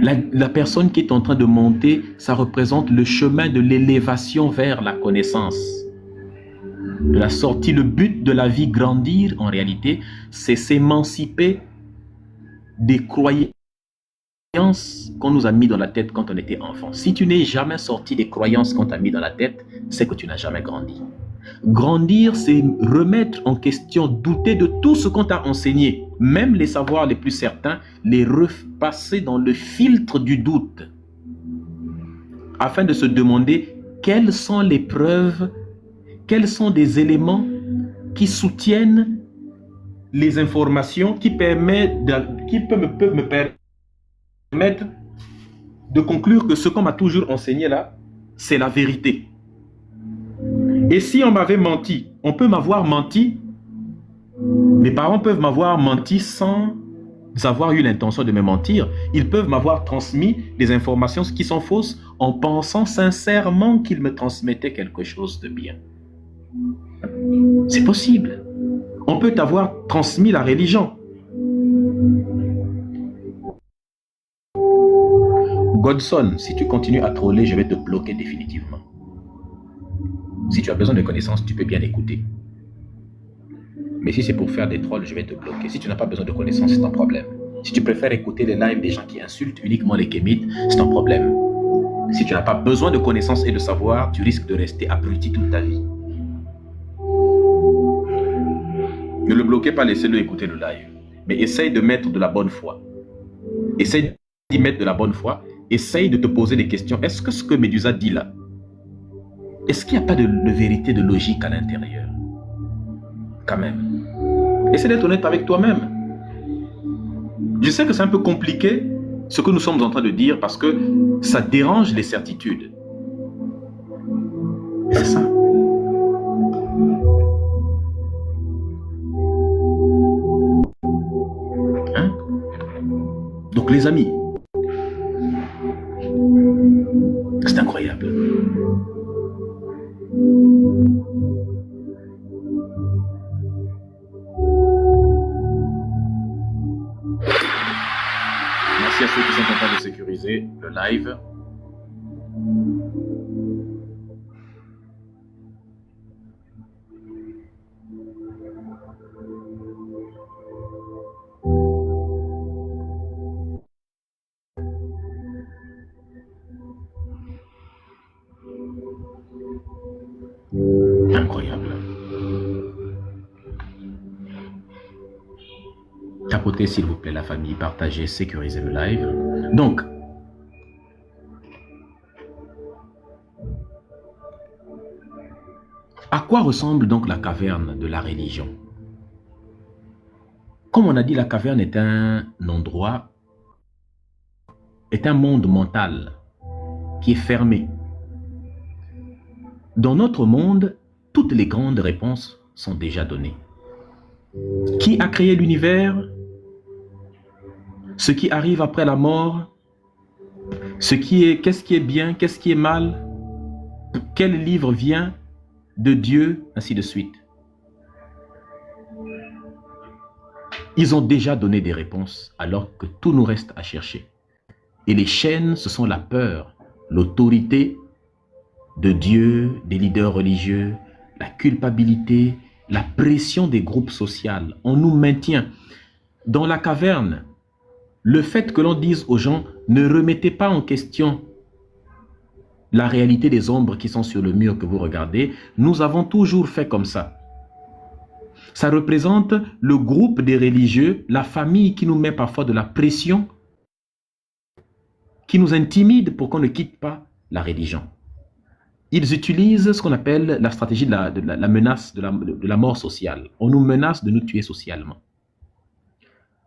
La personne qui est en train de monter, ça représente le chemin de l'élévation vers la connaissance, de la sortie. Le but de la vie, grandir en réalité, c'est s'émanciper des croyances qu'on nous a mis dans la tête quand on était enfant. Si tu n'es jamais sorti des croyances qu'on t'a mis dans la tête, c'est que tu n'as jamais grandi. Grandir, c'est remettre en question, douter de tout ce qu'on t'a enseigné, même les savoirs les plus certains, les repasser dans le filtre du doute, afin de se demander quelles sont les preuves, quels sont des éléments qui soutiennent les informations qui peuvent me permettre de conclure que ce qu'on m'a toujours enseigné là, c'est la vérité. Et si on m'avait menti, on peut m'avoir menti, mes parents peuvent m'avoir menti sans avoir eu l'intention de me mentir. Ils peuvent m'avoir transmis des informations qui sont fausses en pensant sincèrement qu'ils me transmettaient quelque chose de bien. C'est possible. On peut t'avoir transmis la religion. Godson, si tu continues à troller, je vais te bloquer définitivement. Si tu as besoin de connaissances, tu peux bien écouter. Mais si c'est pour faire des trolls, je vais te bloquer. Si tu n'as pas besoin de connaissances, c'est ton problème. Si tu préfères écouter les lives des gens qui insultent uniquement les kémites, c'est ton problème. Si tu n'as pas besoin de connaissances et de savoir, tu risques de rester abruti toute ta vie. Ne le bloquez pas, laissez-le écouter le live. Mais essaye de mettre de la bonne foi. Essaye d'y mettre de la bonne foi. Essaye de te poser des questions. Est-ce que ce que Médusa dit là, est-ce qu'il n'y a pas de vérité, de logique à l'intérieur? Quand même. Essaie d'être honnête avec toi-même. Je sais que c'est un peu compliqué ce que nous sommes en train de dire parce que ça dérange les certitudes. C'est ça. Hein? Donc les amis, c'est incroyable. Merci à ceux qui sont en train de sécuriser le live. Incroyable. Tapotez s'il vous plaît la famille, partagez, sécurisez le live. Donc, à quoi ressemble donc la caverne de la religion? Comme on a dit, la caverne est un endroit, est un monde mental qui est fermé. Dans notre monde, toutes les grandes réponses sont déjà données. Qui a créé l'univers? Ce qui arrive après la mort? Qu'est-ce qui est bien? Qu'est-ce qui est mal? Quel livre vient de Dieu? Ainsi de suite. Ils ont déjà donné des réponses alors que tout nous reste à chercher. Et les chaînes, ce sont la peur, l'autorité de Dieu, des leaders religieux, la culpabilité, la pression des groupes sociaux. On nous maintient dans la caverne. Le fait que l'on dise aux gens, ne remettez pas en question la réalité des ombres qui sont sur le mur que vous regardez, nous avons toujours fait comme ça. Ça représente le groupe des religieux, la famille qui nous met parfois de la pression, qui nous intimide pour qu'on ne quitte pas la religion. Ils utilisent ce qu'on appelle la stratégie de la menace, de la mort sociale. On nous menace de nous tuer socialement.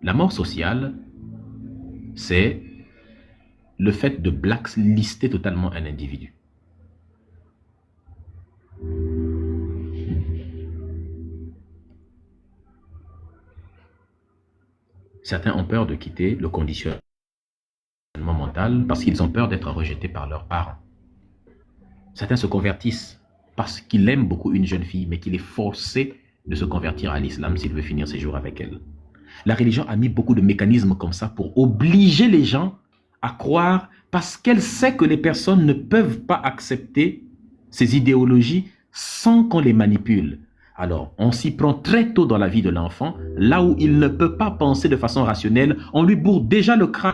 La mort sociale, c'est le fait de blacklister totalement un individu. Certains ont peur de quitter le conditionnement mental parce qu'ils ont peur d'être rejetés par leurs parents. Certains se convertissent parce qu'il aime beaucoup une jeune fille, mais qu'il est forcé de se convertir à l'islam s'il veut finir ses jours avec elle. La religion a mis beaucoup de mécanismes comme ça pour obliger les gens à croire, parce qu'elle sait que les personnes ne peuvent pas accepter ces idéologies sans qu'on les manipule. Alors, on s'y prend très tôt dans la vie de l'enfant, là où il ne peut pas penser de façon rationnelle, on lui bourre déjà le crâne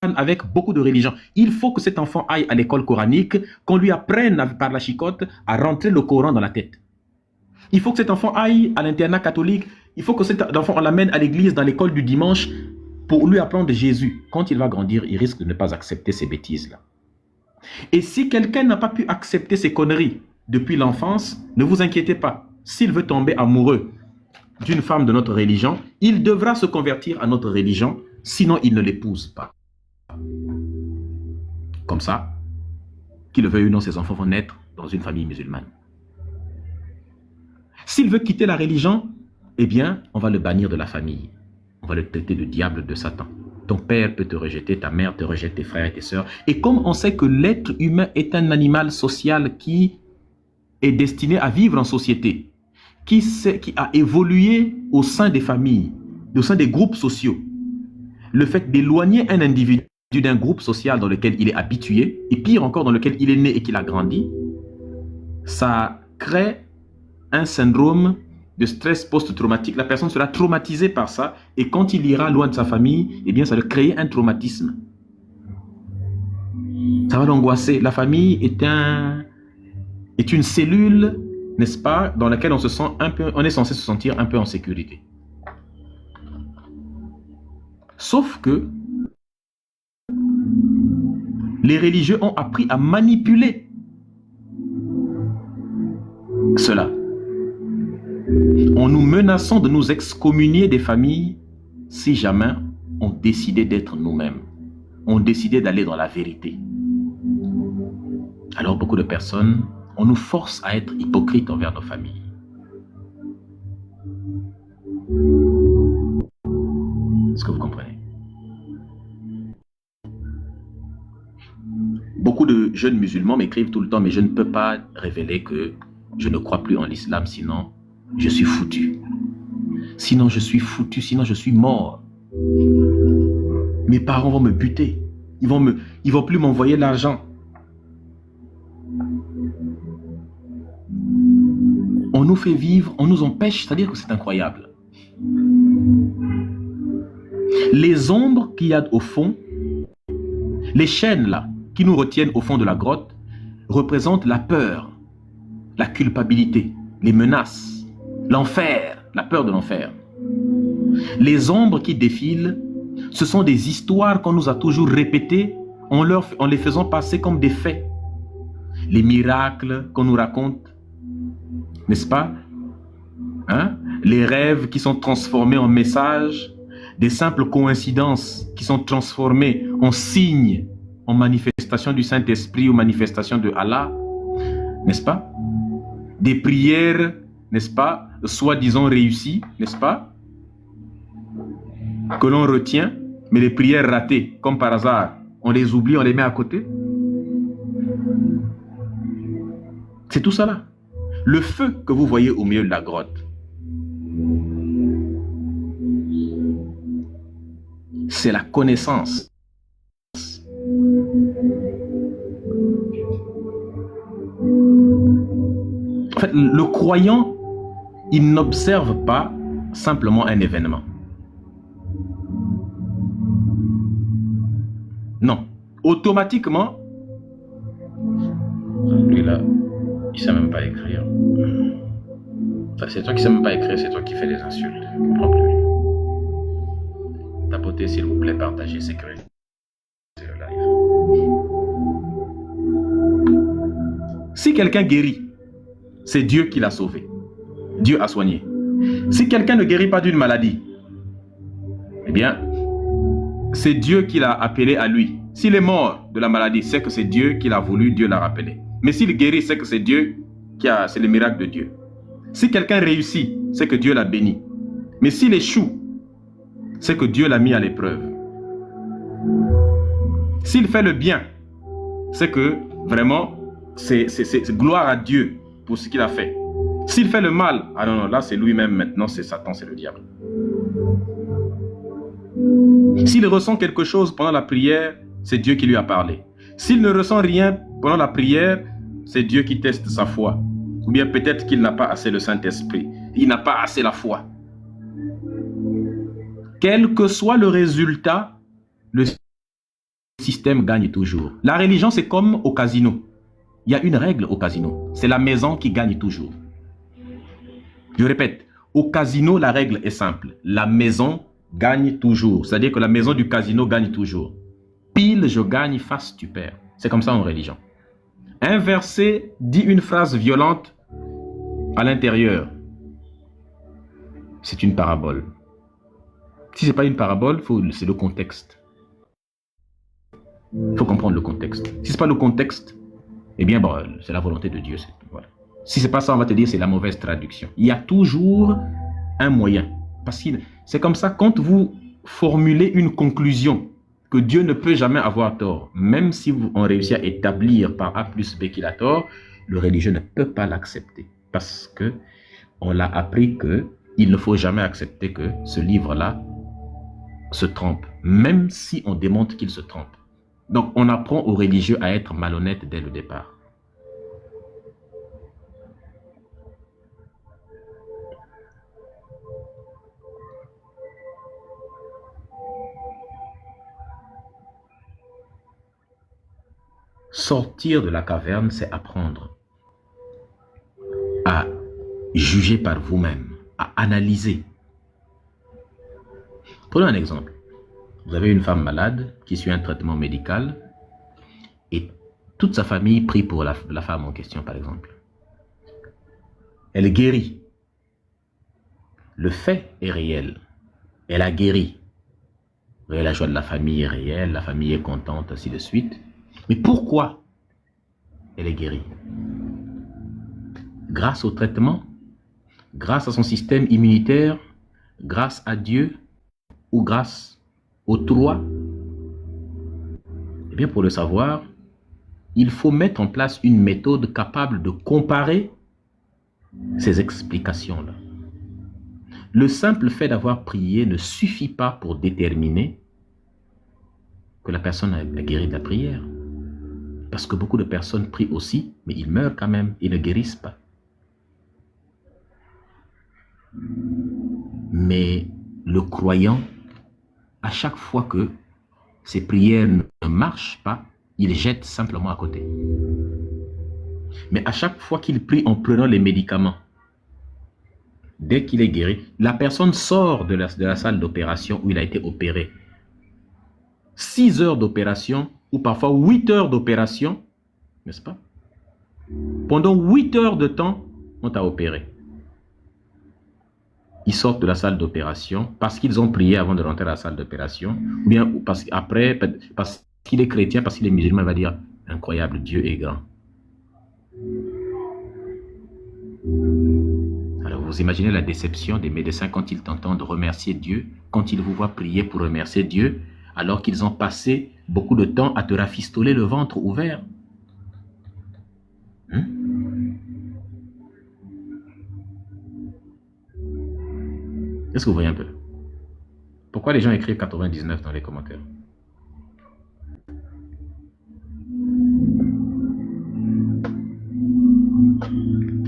avec beaucoup de religion. Il faut que cet enfant aille à l'école coranique, qu'on lui apprenne par la chicotte à rentrer le Coran dans la tête. Il faut que cet enfant aille à l'internat catholique, il faut que cet enfant, on l'amène à l'église dans l'école du dimanche pour lui apprendre Jésus. Quand il va grandir, il risque de ne pas accepter ces bêtises-là. Et si quelqu'un n'a pas pu accepter ces conneries depuis l'enfance, ne vous inquiétez pas. S'il veut tomber amoureux d'une femme de notre religion, il devra se convertir à notre religion, sinon il ne l'épouse pas. Comme ça, qu'il le veuille ou non, ses enfants vont naître dans une famille musulmane. S'il veut quitter la religion, eh bien, on va le bannir de la famille. On va le traiter de diable, de Satan. Ton père peut te rejeter, ta mère te rejette, tes frères et tes sœurs. Et comme on sait que l'être humain est un animal social qui est destiné à vivre en société, qui a évolué au sein des familles, au sein des groupes sociaux, le fait d'éloigner un individu d'un groupe social dans lequel il est habitué, et pire encore dans lequel il est né et qu'il a grandi, ça crée un syndrome de stress post-traumatique. La personne sera traumatisée par ça, et quand il ira loin de sa famille, eh bien ça va créer un traumatisme. Ça va l'angoisser. La famille est une cellule, n'est-ce pas, dans laquelle on est censé se sentir un peu en sécurité. Sauf que les religieux ont appris à manipuler cela, en nous menaçant de nous excommunier des familles si jamais on décidait d'être nous-mêmes, on décidait d'aller dans la vérité. Alors beaucoup de personnes, on nous force à être hypocrites envers nos familles. Est-ce que vous comprenez? Beaucoup de jeunes musulmans m'écrivent tout le temps, mais je ne peux pas révéler que je ne crois plus en l'islam, sinon je suis foutu. Sinon je suis foutu, sinon je suis mort. Mes parents vont me buter. Ils vont plus m'envoyer l'argent. On nous fait vivre, on nous empêche, c'est-à-dire que c'est incroyable. Les ombres qu'il y a au fond, les chaînes là, qui nous retiennent au fond de la grotte, représentent la peur, la culpabilité, les menaces, l'enfer, la peur de l'enfer. Les ombres qui défilent, ce sont des histoires qu'on nous a toujours répétées en les faisant passer comme des faits. Les miracles qu'on nous raconte, n'est-ce pas? Les rêves qui sont transformés en messages, des simples coïncidences qui sont transformées en signes, en manifestation du Saint-Esprit ou manifestation de Allah, n'est-ce pas? Des prières, n'est-ce pas, soi-disant réussies, n'est-ce pas, que l'on retient, mais les prières ratées, comme par hasard, on les oublie, on les met à côté. C'est tout ça là. Le feu que vous voyez au milieu de la grotte, c'est la connaissance. En fait, le croyant, il n'observe pas simplement un événement. Non. Automatiquement, lui là, il ne sait même pas écrire. Enfin, c'est toi qui ne sais même pas écrire, c'est toi qui fais des insultes. Je ne comprends plus. Tapotez s'il vous plaît, partagez, sécurisez le live. Si quelqu'un guérit, c'est Dieu qui l'a sauvé. Dieu a soigné. Si quelqu'un ne guérit pas d'une maladie, eh bien, c'est Dieu qui l'a appelé à lui. S'il est mort de la maladie, c'est que c'est Dieu qui l'a voulu, Dieu l'a rappelé. Mais s'il guérit, c'est que c'est Dieu c'est le miracle de Dieu. Si quelqu'un réussit, c'est que Dieu l'a béni. Mais s'il échoue, c'est que Dieu l'a mis à l'épreuve. S'il fait le bien, c'est que vraiment, c'est gloire à Dieu pour ce qu'il a fait. S'il fait le mal, ah non, là c'est lui-même maintenant, c'est Satan, c'est le diable. S'il ressent quelque chose pendant la prière, c'est Dieu qui lui a parlé. S'il ne ressent rien pendant la prière, c'est Dieu qui teste sa foi. Ou bien peut-être qu'il n'a pas assez le Saint-Esprit. Il n'a pas assez la foi. Quel que soit le résultat, le système gagne toujours. La religion, c'est comme au casino. Il y a une règle au casino. C'est la maison qui gagne toujours. Je répète, au casino, la règle est simple. La maison gagne toujours. C'est-à-dire que la maison du casino gagne toujours. Pile, je gagne, face, tu perds. C'est comme ça en religion. Un verset dit une phrase violente à l'intérieur. C'est une parabole. Si ce n'est pas une parabole, c'est le contexte. Il faut comprendre le contexte. Si ce n'est pas le contexte, eh bien, bon, c'est la volonté de Dieu. Voilà. Si ce n'est pas ça, on va te dire c'est la mauvaise traduction. Il y a toujours un moyen. Parce que c'est comme ça, quand vous formulez une conclusion que Dieu ne peut jamais avoir tort, même si on réussit à établir par A plus B qu'il a tort, le religieux ne peut pas l'accepter. Parce qu'on l'a appris qu'il ne faut jamais accepter que ce livre-là se trompe, même si on démontre qu'il se trompe. Donc, on apprend aux religieux à être malhonnêtes dès le départ. Sortir de la caverne, c'est apprendre à juger par vous-même, à analyser. Prenons un exemple. Vous avez une femme malade qui suit un traitement médical et toute sa famille prie pour la femme en question, par exemple. Elle guérit. Le fait est réel. Elle a guéri. La joie de la famille est réelle, la famille est contente, ainsi de suite. Mais pourquoi elle est guérie? Grâce au traitement, grâce à son système immunitaire, grâce à Dieu ou grâce aux trois? Eh bien, pour le savoir, il faut mettre en place une méthode capable de comparer ces explications-là. Le simple fait d'avoir prié ne suffit pas pour déterminer que la personne a guéri de la prière. Parce que beaucoup de personnes prient aussi, mais ils meurent quand même, ils ne guérissent pas. Mais le croyant, à chaque fois que ses prières ne marchent pas, il jette simplement à côté. Mais à chaque fois qu'il prie en prenant les médicaments, dès qu'il est guéri, la personne sort de la salle d'opération où il a été opéré. 6 heures d'opération ou parfois 8 heures d'opération, n'est-ce pas? Pendant 8 heures de temps, on t'a opéré. Ils sortent de la salle d'opération parce qu'ils ont prié avant de rentrer à la salle d'opération, ou bien parce qu'il est chrétien, parce qu'il est musulman, il va dire « Incroyable, Dieu est grand ». Alors vous imaginez la déception des médecins quand ils t'entendent remercier Dieu, quand ils vous voient prier pour remercier Dieu, alors qu'ils ont passé beaucoup de temps à te rafistoler le ventre ouvert. Est-ce que vous voyez un peu? Pourquoi les gens écrivent 99 dans les commentaires?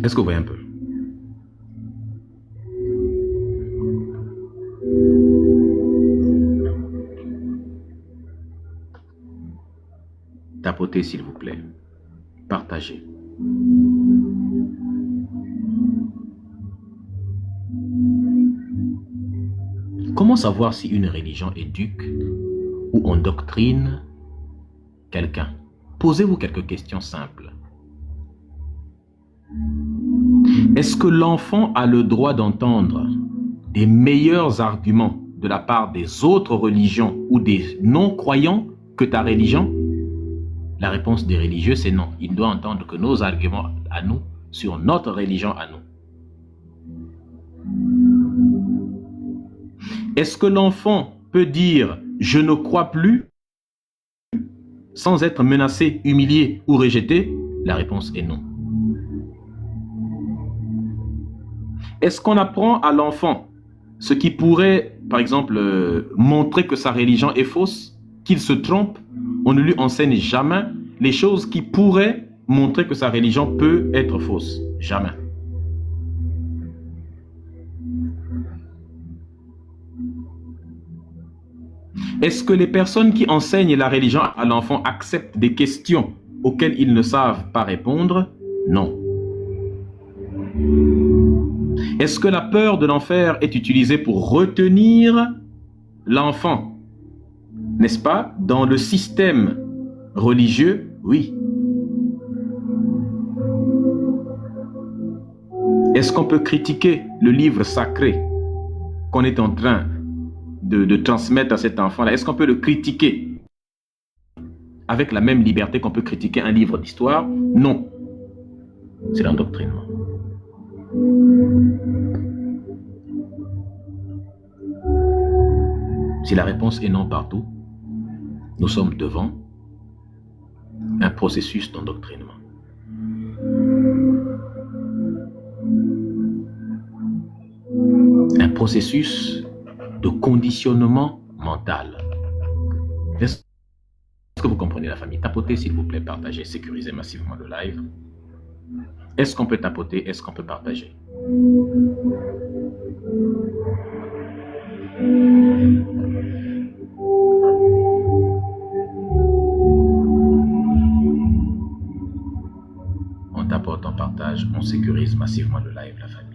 Est-ce que vous voyez un peu? Tapotez s'il vous plaît. Partagez. Comment savoir si une religion éduque ou endoctrine quelqu'un? Posez-vous quelques questions simples. Est-ce que l'enfant a le droit d'entendre des meilleurs arguments de la part des autres religions ou des non-croyants que ta religion? La réponse des religieux, c'est non. Il doit entendre que nos arguments à nous, sur notre religion à nous. Est-ce que l'enfant peut dire « je ne crois plus » sans être menacé, humilié ou rejeté? La réponse est non. Est-ce qu'on apprend à l'enfant ce qui pourrait, par exemple, montrer que sa religion est fausse, qu'il se trompe? On ne lui enseigne jamais les choses qui pourraient montrer que sa religion peut être fausse. Jamais. Est-ce que les personnes qui enseignent la religion à l'enfant acceptent des questions auxquelles ils ne savent pas répondre? Non. Est-ce que la peur de l'enfer est utilisée pour retenir l'enfant? N'est-ce pas? Dans le système religieux, oui. Est-ce qu'on peut critiquer le livre sacré qu'on est en train de transmettre à cet enfant-là? Est-ce qu'on peut le critiquer avec la même liberté qu'on peut critiquer un livre d'histoire? Non. C'est l'endoctrinement. Si la réponse est non partout, nous sommes devant un processus d'endoctrinement. Un processus de conditionnement mental. Est-ce que vous comprenez la famille? Tapotez s'il vous plaît, partagez, sécurisez massivement le live. Est-ce qu'on peut tapoter? Est-ce qu'on peut partager? On tapote, on partage, on sécurise massivement le live, la famille.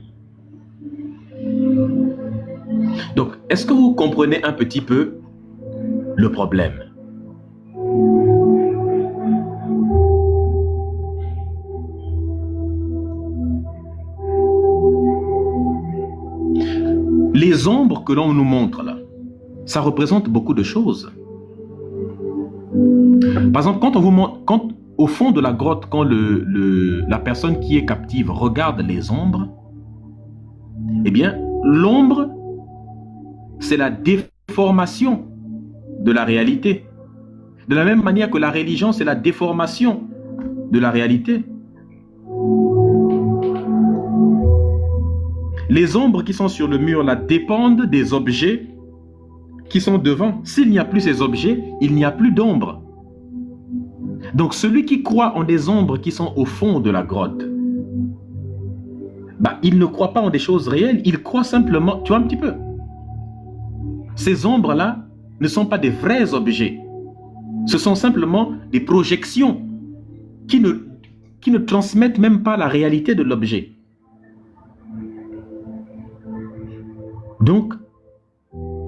Donc, est-ce que vous comprenez un petit peu le problème? Les ombres que l'on nous montre là, ça représente beaucoup de choses. Par exemple, quand on vous montre, au fond de la grotte, quand la personne qui est captive regarde les ombres, eh bien, l'ombre, c'est la déformation de la réalité. De la même manière que la religion, c'est la déformation de la réalité. Les ombres qui sont sur le mur là dépendent des objets qui sont devant. S'il n'y a plus ces objets, il n'y a plus d'ombre. Donc celui qui croit en des ombres qui sont au fond de la grotte, il ne croit pas en des choses réelles, il croit simplement, tu vois un petit peu. Ces ombres-là ne sont pas des vrais objets. Ce sont simplement des projections qui ne transmettent même pas la réalité de l'objet. Donc,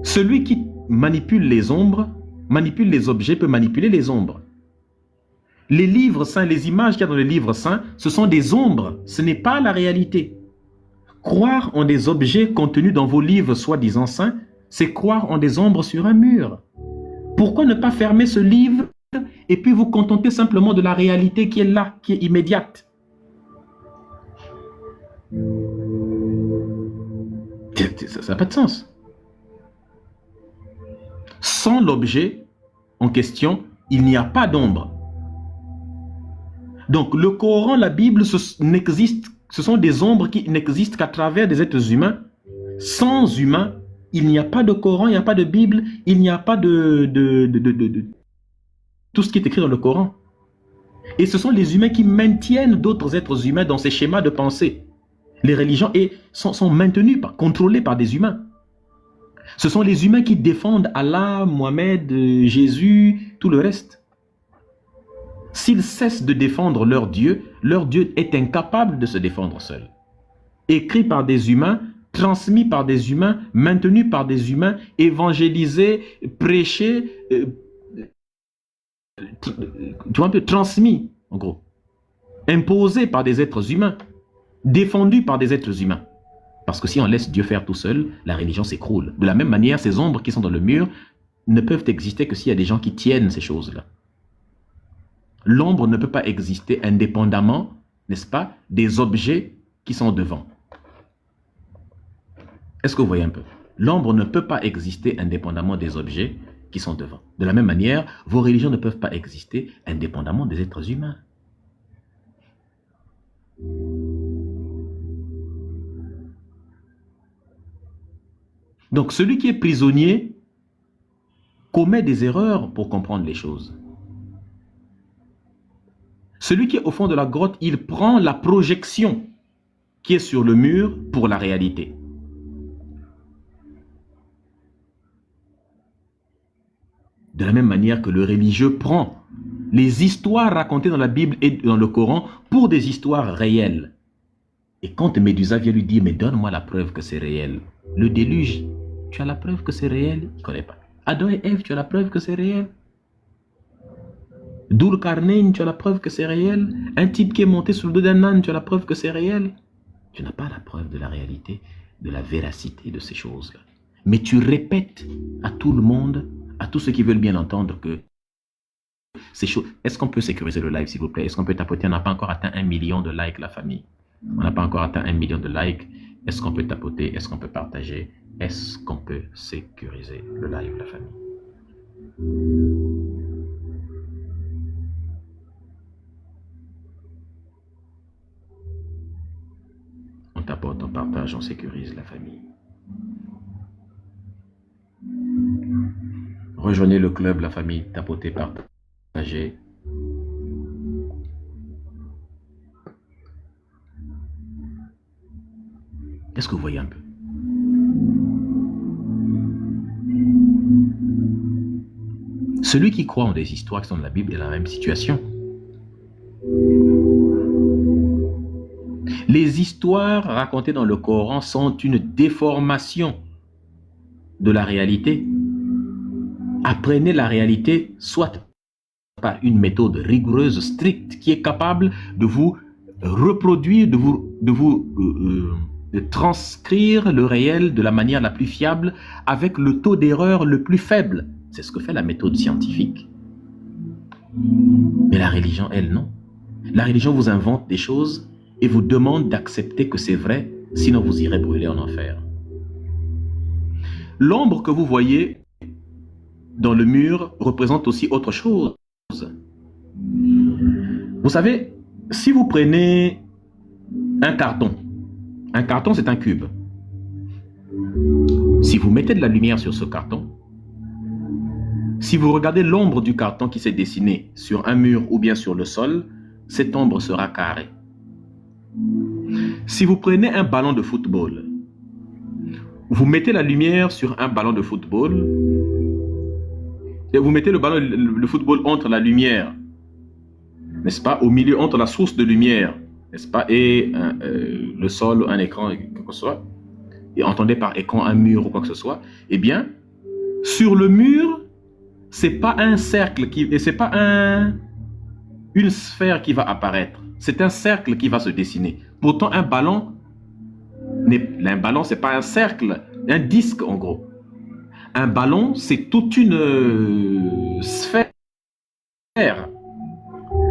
celui qui manipule les ombres, manipule les objets, peut manipuler les ombres. Les livres saints, les images qu'il y a dans les livres saints, ce sont des ombres, ce n'est pas la réalité. Croire en des objets contenus dans vos livres soi-disant saints, c'est croire en des ombres sur un mur. Pourquoi ne pas fermer ce livre et puis vous contenter simplement de la réalité qui est là, qui est immédiate? Ça n'a pas de sens. Sans l'objet en question, il n'y a pas d'ombre. Donc le Coran, la Bible, ce sont des ombres qui n'existent qu'à travers des êtres humains. Sans humains, il n'y a pas de Coran, il n'y a pas de Bible, il n'y a pas de tout ce qui est écrit dans le Coran. Et ce sont les humains qui maintiennent d'autres êtres humains dans ces schémas de pensée. Les religions sont maintenues, contrôlées par des humains. Ce sont les humains qui défendent Allah, Mohamed, Jésus, tout le reste. S'ils cessent de défendre leur Dieu est incapable de se défendre seul. Écrit par des humains, transmis par des humains, maintenu par des humains, évangélisé, prêché, tu vois un peu, transmis, en gros, imposé par des êtres humains, défendu par des êtres humains. Parce que si on laisse Dieu faire tout seul, la religion s'écroule. De la même manière, ces ombres qui sont dans le mur ne peuvent exister que s'il y a des gens qui tiennent ces choses-là. L'ombre ne peut pas exister indépendamment, n'est-ce pas, des objets qui sont devant. Est-ce que vous voyez un peu? L'ombre ne peut pas exister indépendamment des objets qui sont devant. De la même manière, vos religions ne peuvent pas exister indépendamment des êtres humains. Donc, celui qui est prisonnier commet des erreurs pour comprendre les choses. Celui qui est au fond de la grotte, il prend la projection qui est sur le mur pour la réalité. De la même manière que le religieux prend les histoires racontées dans la Bible et dans le Coran pour des histoires réelles. Et quand Médusa vient lui dire, mais donne-moi la preuve que c'est réel. Le déluge, tu as la preuve que c'est réel? Il ne connaît pas. Adam et Ève, tu as la preuve que c'est réel? Dul-Qarnayn, tu as la preuve que c'est réel? Un type qui est monté sur le dos d'un âne, tu as la preuve que c'est réel? Tu n'as pas la preuve de la réalité, de la véracité de ces choses-là. Mais tu répètes à tout le monde, à tous ceux qui veulent bien entendre que ces choses... Est-ce qu'on peut sécuriser le live, s'il vous plaît? Est-ce qu'on peut tapoter? On n'a pas encore atteint 1 million de likes, la famille. On n'a pas encore atteint 1 million de likes. Est-ce qu'on peut tapoter? Est-ce qu'on peut partager? Est-ce qu'on peut sécuriser le live, la famille? On tapote, on partage, on sécurise la famille. Rejoignez le club, la famille. Tapotez, partagez. Est-ce que vous voyez un peu? Celui qui croit en des histoires qui sont dans la Bible est dans la même situation. Les histoires racontées dans le Coran sont une déformation de la réalité. Apprenez la réalité, soit par une méthode rigoureuse, stricte, qui est capable de vous reproduire, de transcrire le réel de la manière la plus fiable avec le taux d'erreur le plus faible. C'est ce que fait la méthode scientifique. Mais la religion, elle, non. La religion vous invente des choses et vous demande d'accepter que c'est vrai, sinon vous irez brûler en enfer. L'ombre que vous voyez dans le mur représente aussi autre chose. Vous savez, si vous prenez un carton c'est un cube. Si vous mettez de la lumière sur ce carton, si vous regardez l'ombre du carton qui s'est dessinée sur un mur ou bien sur le sol, cette ombre sera carrée. Si vous prenez un ballon de football, vous mettez la lumière sur un ballon de football et vous mettez le ballon de football entre la lumière, n'est-ce pas, au milieu, entre la source de lumière, n'est-ce pas, et le sol, un écran, quoi que ce soit, et entendez par écran un mur ou quoi que ce soit, eh bien, sur le mur, c'est pas un cercle, c'est pas une sphère qui va apparaître, c'est un cercle qui va se dessiner. Pourtant, un ballon, c'est pas un cercle, un disque en gros. Un ballon, c'est toute une sphère.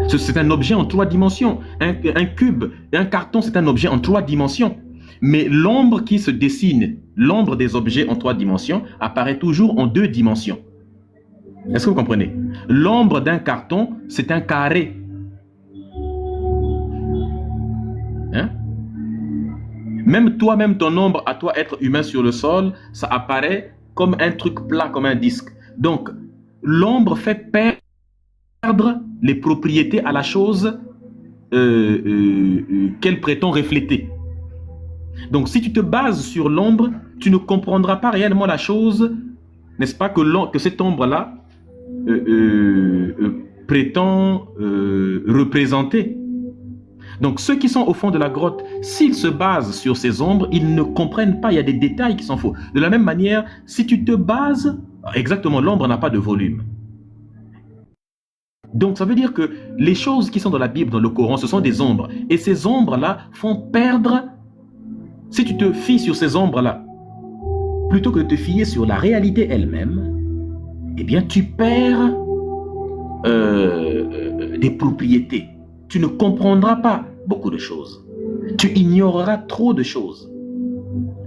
C'est un objet en 3 dimensions. Un cube, un carton, c'est un objet en 3 dimensions. Mais l'ombre qui se dessine, l'ombre des objets en 3 dimensions, apparaît toujours en 2 dimensions. Est-ce que vous comprenez? L'ombre d'un carton, c'est un carré. Hein? Même toi-même, ton ombre, à toi, être humain sur le sol, ça apparaît comme un truc plat, comme un disque. Donc, l'ombre fait perdre les propriétés à la chose qu'elle prétend refléter. Donc, si tu te bases sur l'ombre, tu ne comprendras pas réellement la chose, n'est-ce pas, que cette ombre-là prétend représenter. Donc, ceux qui sont au fond de la grotte, s'ils se basent sur ces ombres, ils ne comprennent pas, il y a des détails qui sont faux. De la même manière, si tu te bases, exactement, l'ombre n'a pas de volume. Donc, ça veut dire que les choses qui sont dans la Bible, dans le Coran, ce sont des ombres. Et ces ombres-là font perdre, si tu te fies sur ces ombres-là, plutôt que de te fier sur la réalité elle-même, eh bien, tu perds des propriétés. Tu ne comprendras pas beaucoup de choses. Tu ignoreras trop de choses.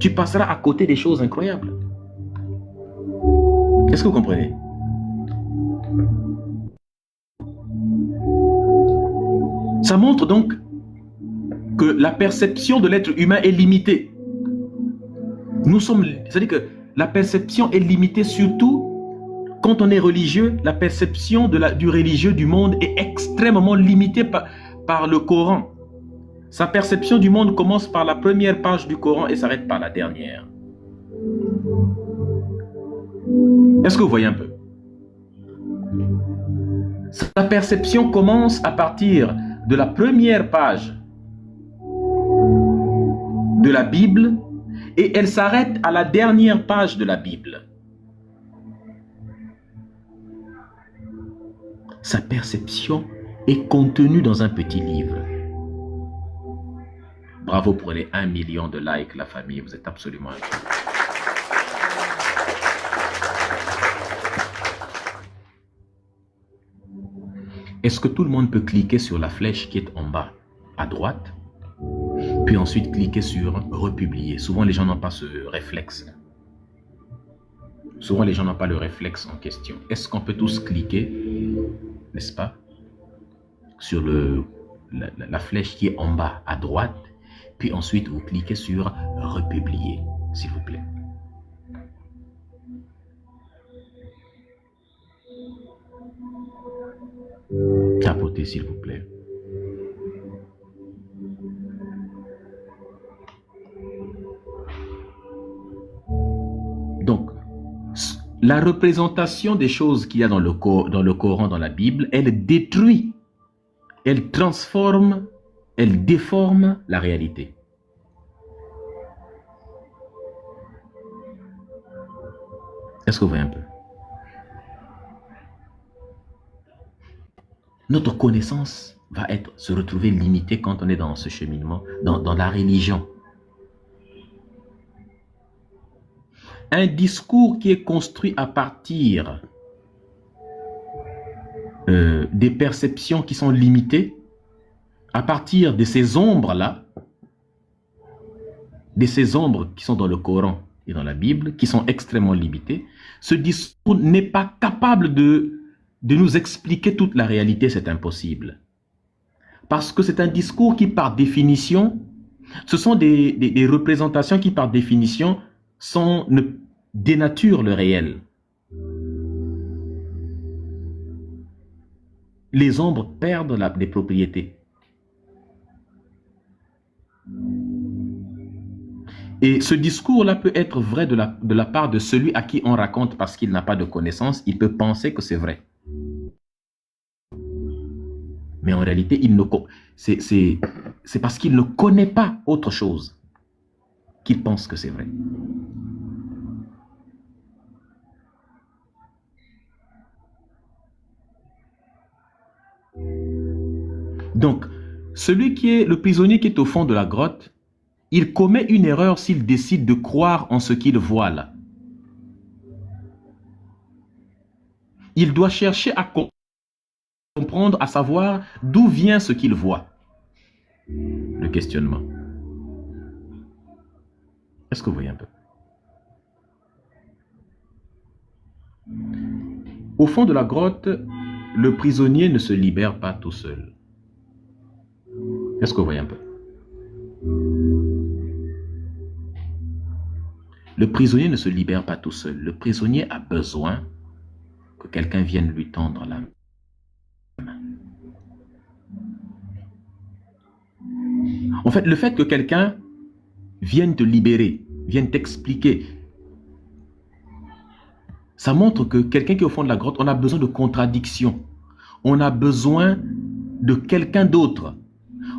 Tu passeras à côté des choses incroyables. Est-ce que vous comprenez? Ça montre donc que la perception de l'être humain est limitée. C'est-à-dire que la perception est limitée surtout quand on est religieux. La perception du religieux du monde est extrêmement limitée par le Coran. Sa perception du monde commence par la première page du Coran et s'arrête par la dernière. Est-ce que vous voyez un peu? Sa perception commence à partir de la première page de la Bible et elle s'arrête à la dernière page de la Bible. Sa perception est contenue dans un petit livre. Bravo pour les 1 million de likes, la famille, vous êtes absolument incroyable. Est-ce que tout le monde peut cliquer sur la flèche qui est en bas à droite, puis ensuite cliquer sur republier? Souvent les gens n'ont pas ce réflexe. Souvent les gens n'ont pas le réflexe en question. Est-ce qu'on peut tous cliquer, n'est-ce pas, sur la flèche qui est en bas à droite, puis ensuite vous cliquez sur republier, s'il vous plaît. Tapotez, s'il vous plaît. Donc, la représentation des choses qu'il y a dans le Coran, dans la Bible, elle détruit, elle transforme, elle déforme la réalité. Est-ce que vous voyez un peu? Notre connaissance va se retrouver limitée quand on est dans ce cheminement, dans la religion. Un discours qui est construit à partir des perceptions qui sont limitées, à partir de ces ombres-là, de ces ombres qui sont dans le Coran et dans la Bible, qui sont extrêmement limitées, ce discours n'est pas capable de nous expliquer toute la réalité, c'est impossible. Parce que c'est un discours qui, par définition, ce sont des représentations qui, par définition, dénaturent le réel. Les ombres perdent des propriétés. Et ce discours-là peut être vrai de la part de celui à qui on raconte parce qu'il n'a pas de connaissance. Il peut penser que c'est vrai. Mais en réalité, c'est parce qu'il ne connaît pas autre chose qu'il pense que c'est vrai. Donc, le prisonnier qui est au fond de la grotte, il commet une erreur s'il décide de croire en ce qu'il voit là. Il doit chercher à comprendre, à savoir d'où vient ce qu'il voit. Le questionnement. Est-ce que vous voyez un peu? Au fond de la grotte, le prisonnier ne se libère pas tout seul. Est-ce que vous voyez un peu? Le prisonnier ne se libère pas tout seul. Le prisonnier a besoin que quelqu'un vienne lui tendre la main. En fait, le fait que quelqu'un vienne te libérer, vienne t'expliquer, ça montre que quelqu'un qui est au fond de la grotte, on a besoin de contradiction. On a besoin de quelqu'un d'autre.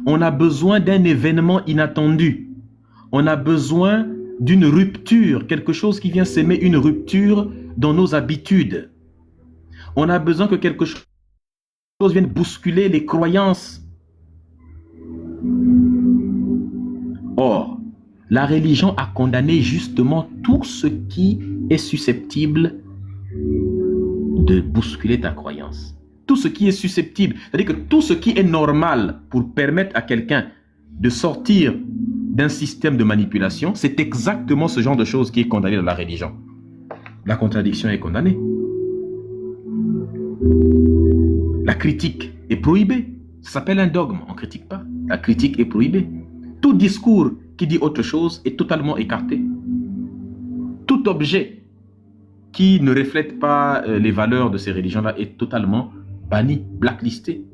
On a besoin d'un événement inattendu. On a besoin d'une rupture, quelque chose qui vient s'aimer une rupture dans nos habitudes. On a besoin que quelque chose vienne bousculer les croyances. Or, la religion a condamné justement tout ce qui est susceptible de bousculer ta croyance. Tout ce qui est susceptible, c'est-à-dire que tout ce qui est normal pour permettre à quelqu'un de sortir d'un système de manipulation, c'est exactement ce genre de choses qui est condamné dans la religion. La contradiction est condamnée. La critique est prohibée. Ça s'appelle un dogme, on ne critique pas. La critique est prohibée. Tout discours qui dit autre chose est totalement écarté. Tout objet qui ne reflète pas les valeurs de ces religions-là est totalement banni, blacklisté.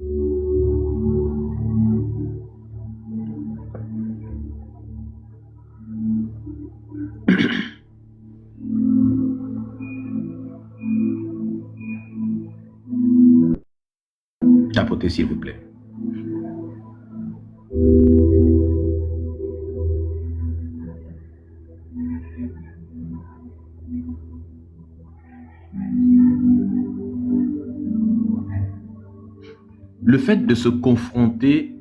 Tapotez s'il vous plaît. Le fait de se confronter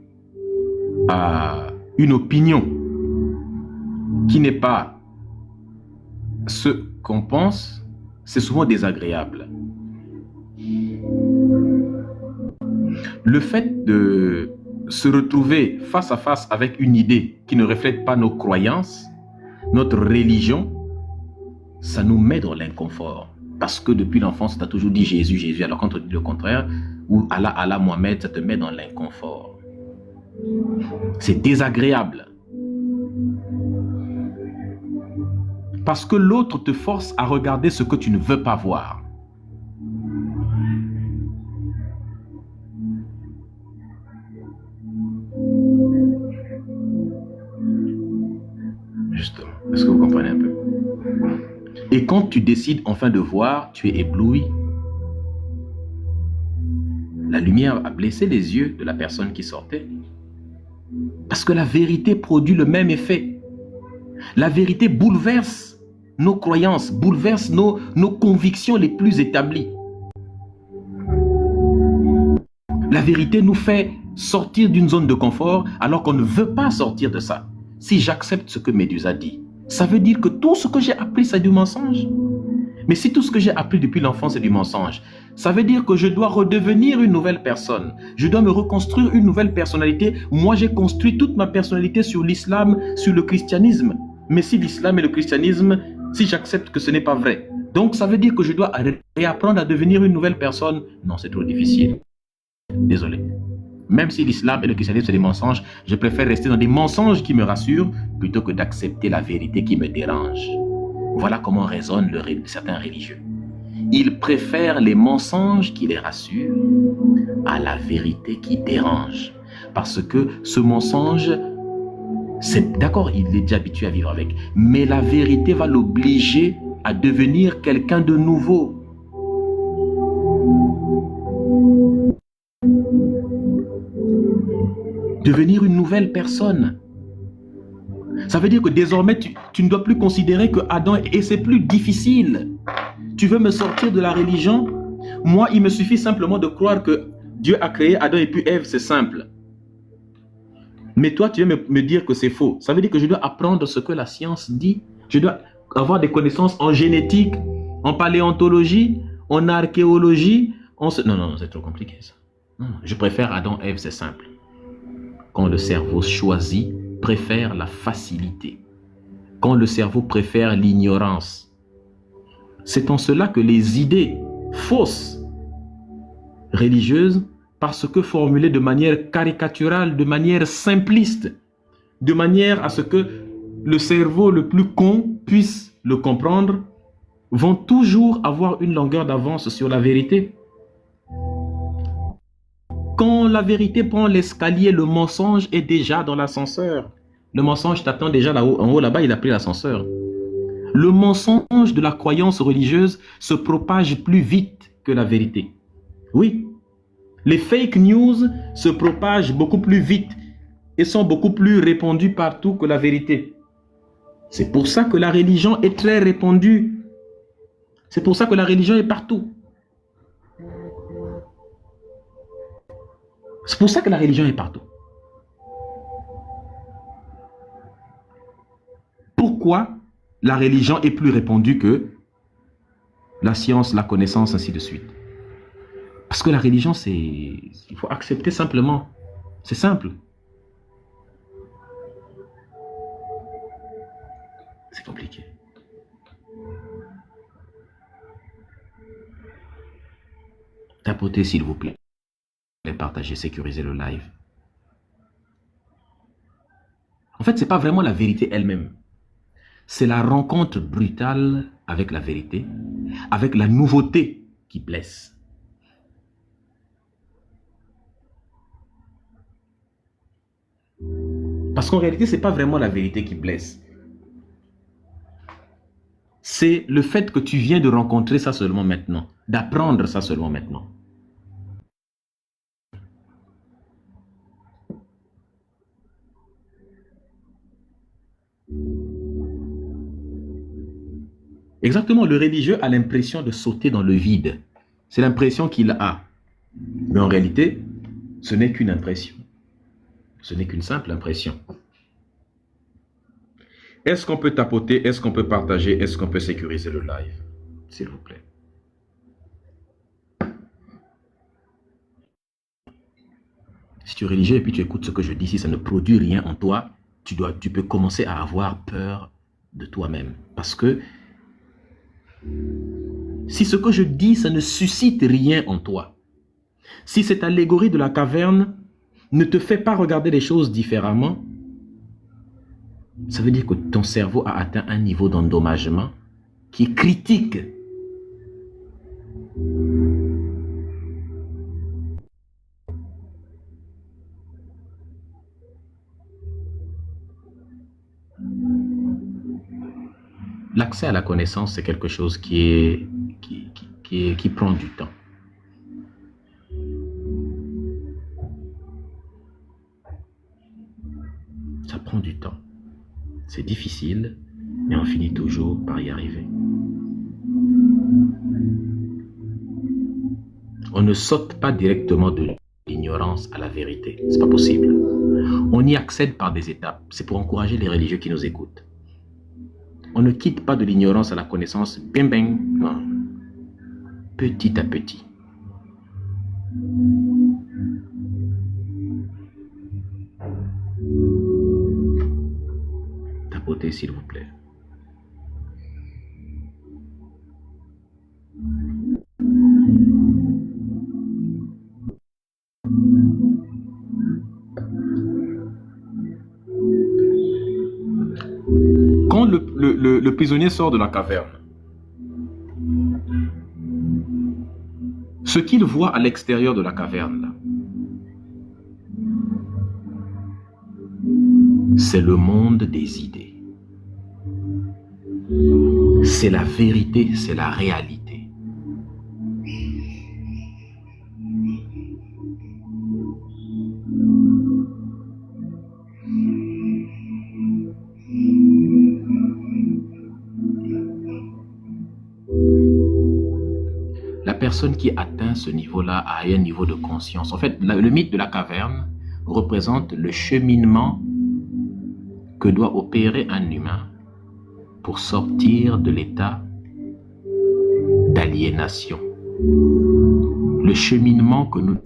à une opinion qui n'est pas ce qu'on pense, c'est souvent désagréable. Le fait de se retrouver face à face avec une idée qui ne reflète pas nos croyances, notre religion, ça nous met dans l'inconfort. Parce que depuis l'enfance, tu as toujours dit Jésus, Jésus. Alors quand tu dis le contraire, ou Allah, Allah, Mohamed, ça te met dans l'inconfort. C'est désagréable. Parce que l'autre te force à regarder ce que tu ne veux pas voir. Justement, est-ce que vous comprenez un peu? Et quand tu décides enfin de voir, tu es ébloui. La lumière a blessé les yeux de la personne qui sortait. Parce que la vérité produit le même effet. La vérité bouleverse nos croyances, bouleverse nos convictions les plus établies. La vérité nous fait sortir d'une zone de confort alors qu'on ne veut pas sortir de ça. Si j'accepte ce que Médusa dit, ça veut dire que tout ce que j'ai appris, c'est du mensonge. Mais si tout ce que j'ai appris depuis l'enfance est du mensonge, ça veut dire que je dois redevenir une nouvelle personne. Je dois me reconstruire une nouvelle personnalité. Moi, j'ai construit toute ma personnalité sur l'islam, sur le christianisme. Mais si l'islam et le christianisme, si j'accepte que ce n'est pas vrai, donc ça veut dire que je dois réapprendre à devenir une nouvelle personne. Non, c'est trop difficile. Désolé. Même si l'islam et le christianisme c'est des mensonges, je préfère rester dans des mensonges qui me rassurent plutôt que d'accepter la vérité qui me dérange. Voilà comment raisonnent certains religieux. Ils préfèrent les mensonges qui les rassurent à la vérité qui dérange. Parce que ce mensonge, c'est d'accord, il est déjà habitué à vivre avec. Mais la vérité va l'obliger à devenir quelqu'un de nouveau. Devenir une nouvelle personne. Ça veut dire que désormais, tu ne dois plus considérer que Adam, et c'est plus difficile. Tu veux me sortir de la religion? Moi, il me suffit simplement de croire que Dieu a créé Adam et puis Ève, c'est simple. Mais toi, tu veux me dire que c'est faux. Ça veut dire que je dois apprendre ce que la science dit. Je dois avoir des connaissances en génétique, en paléontologie, en archéologie. Non, c'est trop compliqué ça. Non, je préfère Adam, Ève, c'est simple. Quand le cerveau choisit, préfère la facilité. Quand le cerveau préfère l'ignorance. C'est en cela que les idées fausses, religieuses, parce que formulées de manière caricaturale, de manière simpliste, de manière à ce que le cerveau le plus con puisse le comprendre, vont toujours avoir une longueur d'avance sur la vérité. Quand la vérité prend l'escalier, le mensonge est déjà dans l'ascenseur. Le mensonge t'attend déjà là-haut. En haut, là-bas, il a pris l'ascenseur. Le mensonge de la croyance religieuse se propage plus vite que la vérité. Oui, les fake news se propagent beaucoup plus vite et sont beaucoup plus répandues partout que la vérité. C'est pour ça que la religion est très répandue. C'est pour ça que la religion est partout. C'est pour ça que la religion est partout. Pourquoi la religion est plus répandue que la science, la connaissance, ainsi de suite? Parce que la religion, c'est... Il faut accepter simplement. C'est simple. C'est compliqué. Tapotez, s'il vous plaît. Partagez, sécurisez le live. En fait, ce n'est pas vraiment la vérité elle-même. C'est la rencontre brutale avec la vérité, avec la nouveauté qui blesse. Parce qu'en réalité, ce n'est pas vraiment la vérité qui blesse. C'est le fait que tu viens de rencontrer ça seulement maintenant, d'apprendre ça seulement maintenant. Exactement, le religieux a l'impression de sauter dans le vide. C'est l'impression qu'il a. Mais en réalité, ce n'est qu'une impression. Ce n'est qu'une simple impression. Est-ce qu'on peut tapoter? Est-ce qu'on peut partager? Est-ce qu'on peut sécuriser le live? S'il vous plaît. Si tu es religieux et puis tu écoutes ce que je dis, si ça ne produit rien en toi, tu peux commencer à avoir peur de toi-même. Parce que si ce que je dis, ça ne suscite rien en toi, si cette allégorie de la caverne ne te fait pas regarder les choses différemment, ça veut dire que ton cerveau a atteint un niveau d'endommagement qui est critique. L'accès à la connaissance, c'est quelque chose qui prend du temps. Ça prend du temps. C'est difficile, mais on finit toujours par y arriver. On ne saute pas directement de l'ignorance à la vérité. C'est pas possible. On y accède par des étapes. C'est pour encourager les religieux qui nous écoutent. On ne quitte pas de l'ignorance à la connaissance, bing bang, non. Petit à petit. Tapotez, s'il vous plaît. Quand le prisonnier sort de la caverne, ce qu'il voit à l'extérieur de la caverne, c'est le monde des idées. C'est la vérité, c'est la réalité. La personne qui atteint ce niveau-là a un niveau de conscience. En fait, le mythe de la caverne représente le cheminement que doit opérer un humain pour sortir de l'état d'aliénation. Le cheminement que nous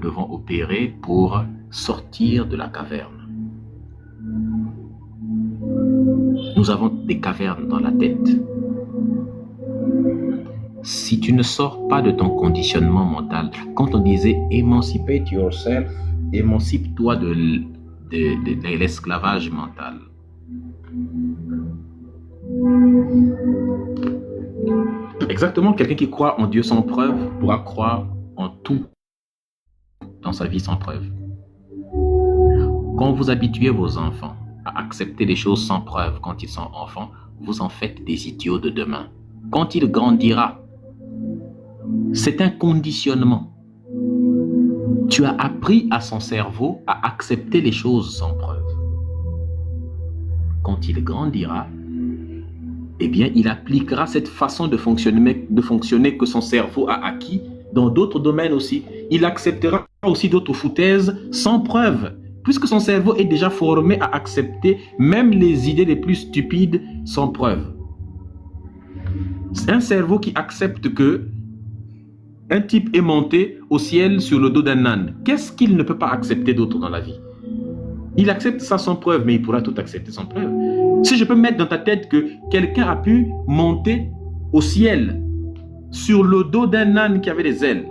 devons opérer pour sortir de la caverne. Nous avons des cavernes dans la tête. Si tu ne sors pas de ton conditionnement mental, quand on disait emancipate yourself, émancipe-toi de l'esclavage mental. Exactement, quelqu'un qui croit en Dieu sans preuve pourra croire en tout dans sa vie sans preuve. Quand vous habituez vos enfants à accepter les choses sans preuve quand ils sont enfants, vous en faites des idiots de demain. Quand il grandira, c'est un conditionnement. Tu as appris à son cerveau à accepter les choses sans preuve. Quand il grandira, eh bien, il appliquera cette façon de fonctionner que son cerveau a acquis dans d'autres domaines aussi. Il acceptera aussi d'autres foutaises sans preuve, puisque son cerveau est déjà formé à accepter même les idées les plus stupides sans preuve. C'est un cerveau qui accepte que un type est monté au ciel sur le dos d'un âne. Qu'est-ce qu'il ne peut pas accepter d'autre dans la vie? Il accepte ça sans preuve, mais il pourra tout accepter sans preuve. Si je peux mettre dans ta tête que quelqu'un a pu monter au ciel sur le dos d'un âne qui avait des ailes,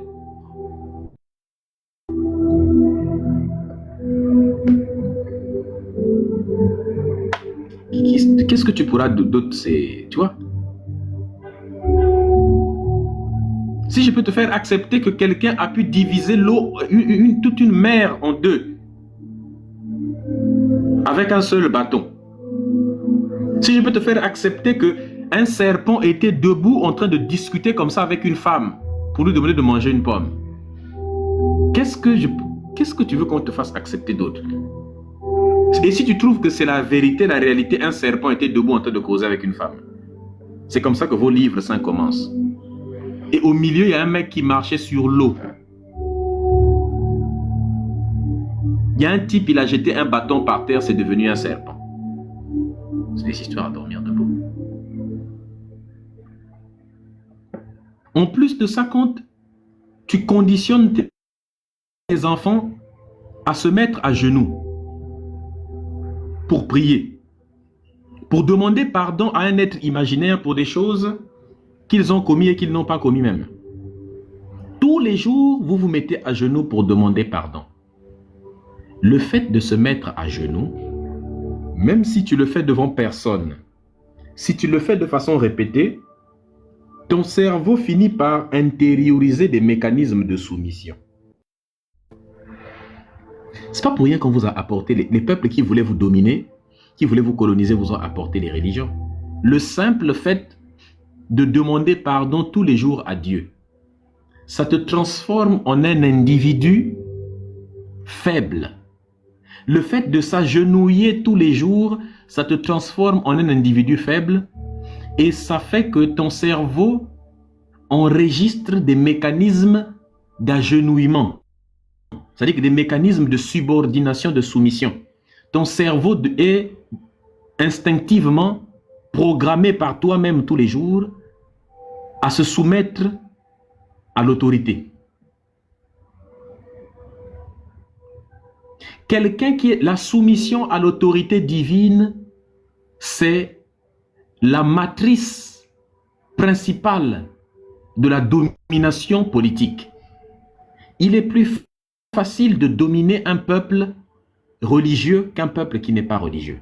qu'est-ce que tu pourras d'autre, tu vois? Si je peux te faire accepter que quelqu'un a pu diviser l'eau, toute une mer en deux, avec un seul bâton. Si je peux te faire accepter qu'un serpent était debout en train de discuter comme ça avec une femme pour lui demander de manger une pomme. Qu'est-ce que tu veux qu'on te fasse accepter d'autre? Et si tu trouves que c'est la vérité, la réalité, un serpent était debout en train de causer avec une femme. C'est comme ça que vos livres saints commencent. Et au milieu, il y a un mec qui marchait sur l'eau. Il y a un type, il a jeté un bâton par terre, c'est devenu un serpent. C'est des histoires à dormir debout. En plus de ça, quand tu conditionnes tes enfants à se mettre à genoux pour prier, pour demander pardon à un être imaginaire pour des choses qu'ils ont commis et qu'ils n'ont pas commis même. Tous les jours, vous vous mettez à genoux pour demander pardon. Le fait de se mettre à genoux, même si tu le fais devant personne, si tu le fais de façon répétée, ton cerveau finit par intérioriser des mécanismes de soumission. C'est pas pour rien qu'on vous a apporté, les peuples qui voulaient vous dominer, qui voulaient vous coloniser, vous ont apporté les religions. Le simple fait de demander pardon tous les jours à Dieu, ça te transforme en un individu faible. Le fait de s'agenouiller tous les jours, ça te transforme en un individu faible et ça fait que ton cerveau enregistre des mécanismes d'agenouillement. C'est-à-dire que des mécanismes de subordination, de soumission. Ton cerveau est instinctivement programmé par toi-même tous les jours à se soumettre à l'autorité. Quelqu'un qui est la soumission à l'autorité divine, c'est la matrice principale de la domination politique. Il est plus facile de dominer un peuple religieux qu'un peuple qui n'est pas religieux.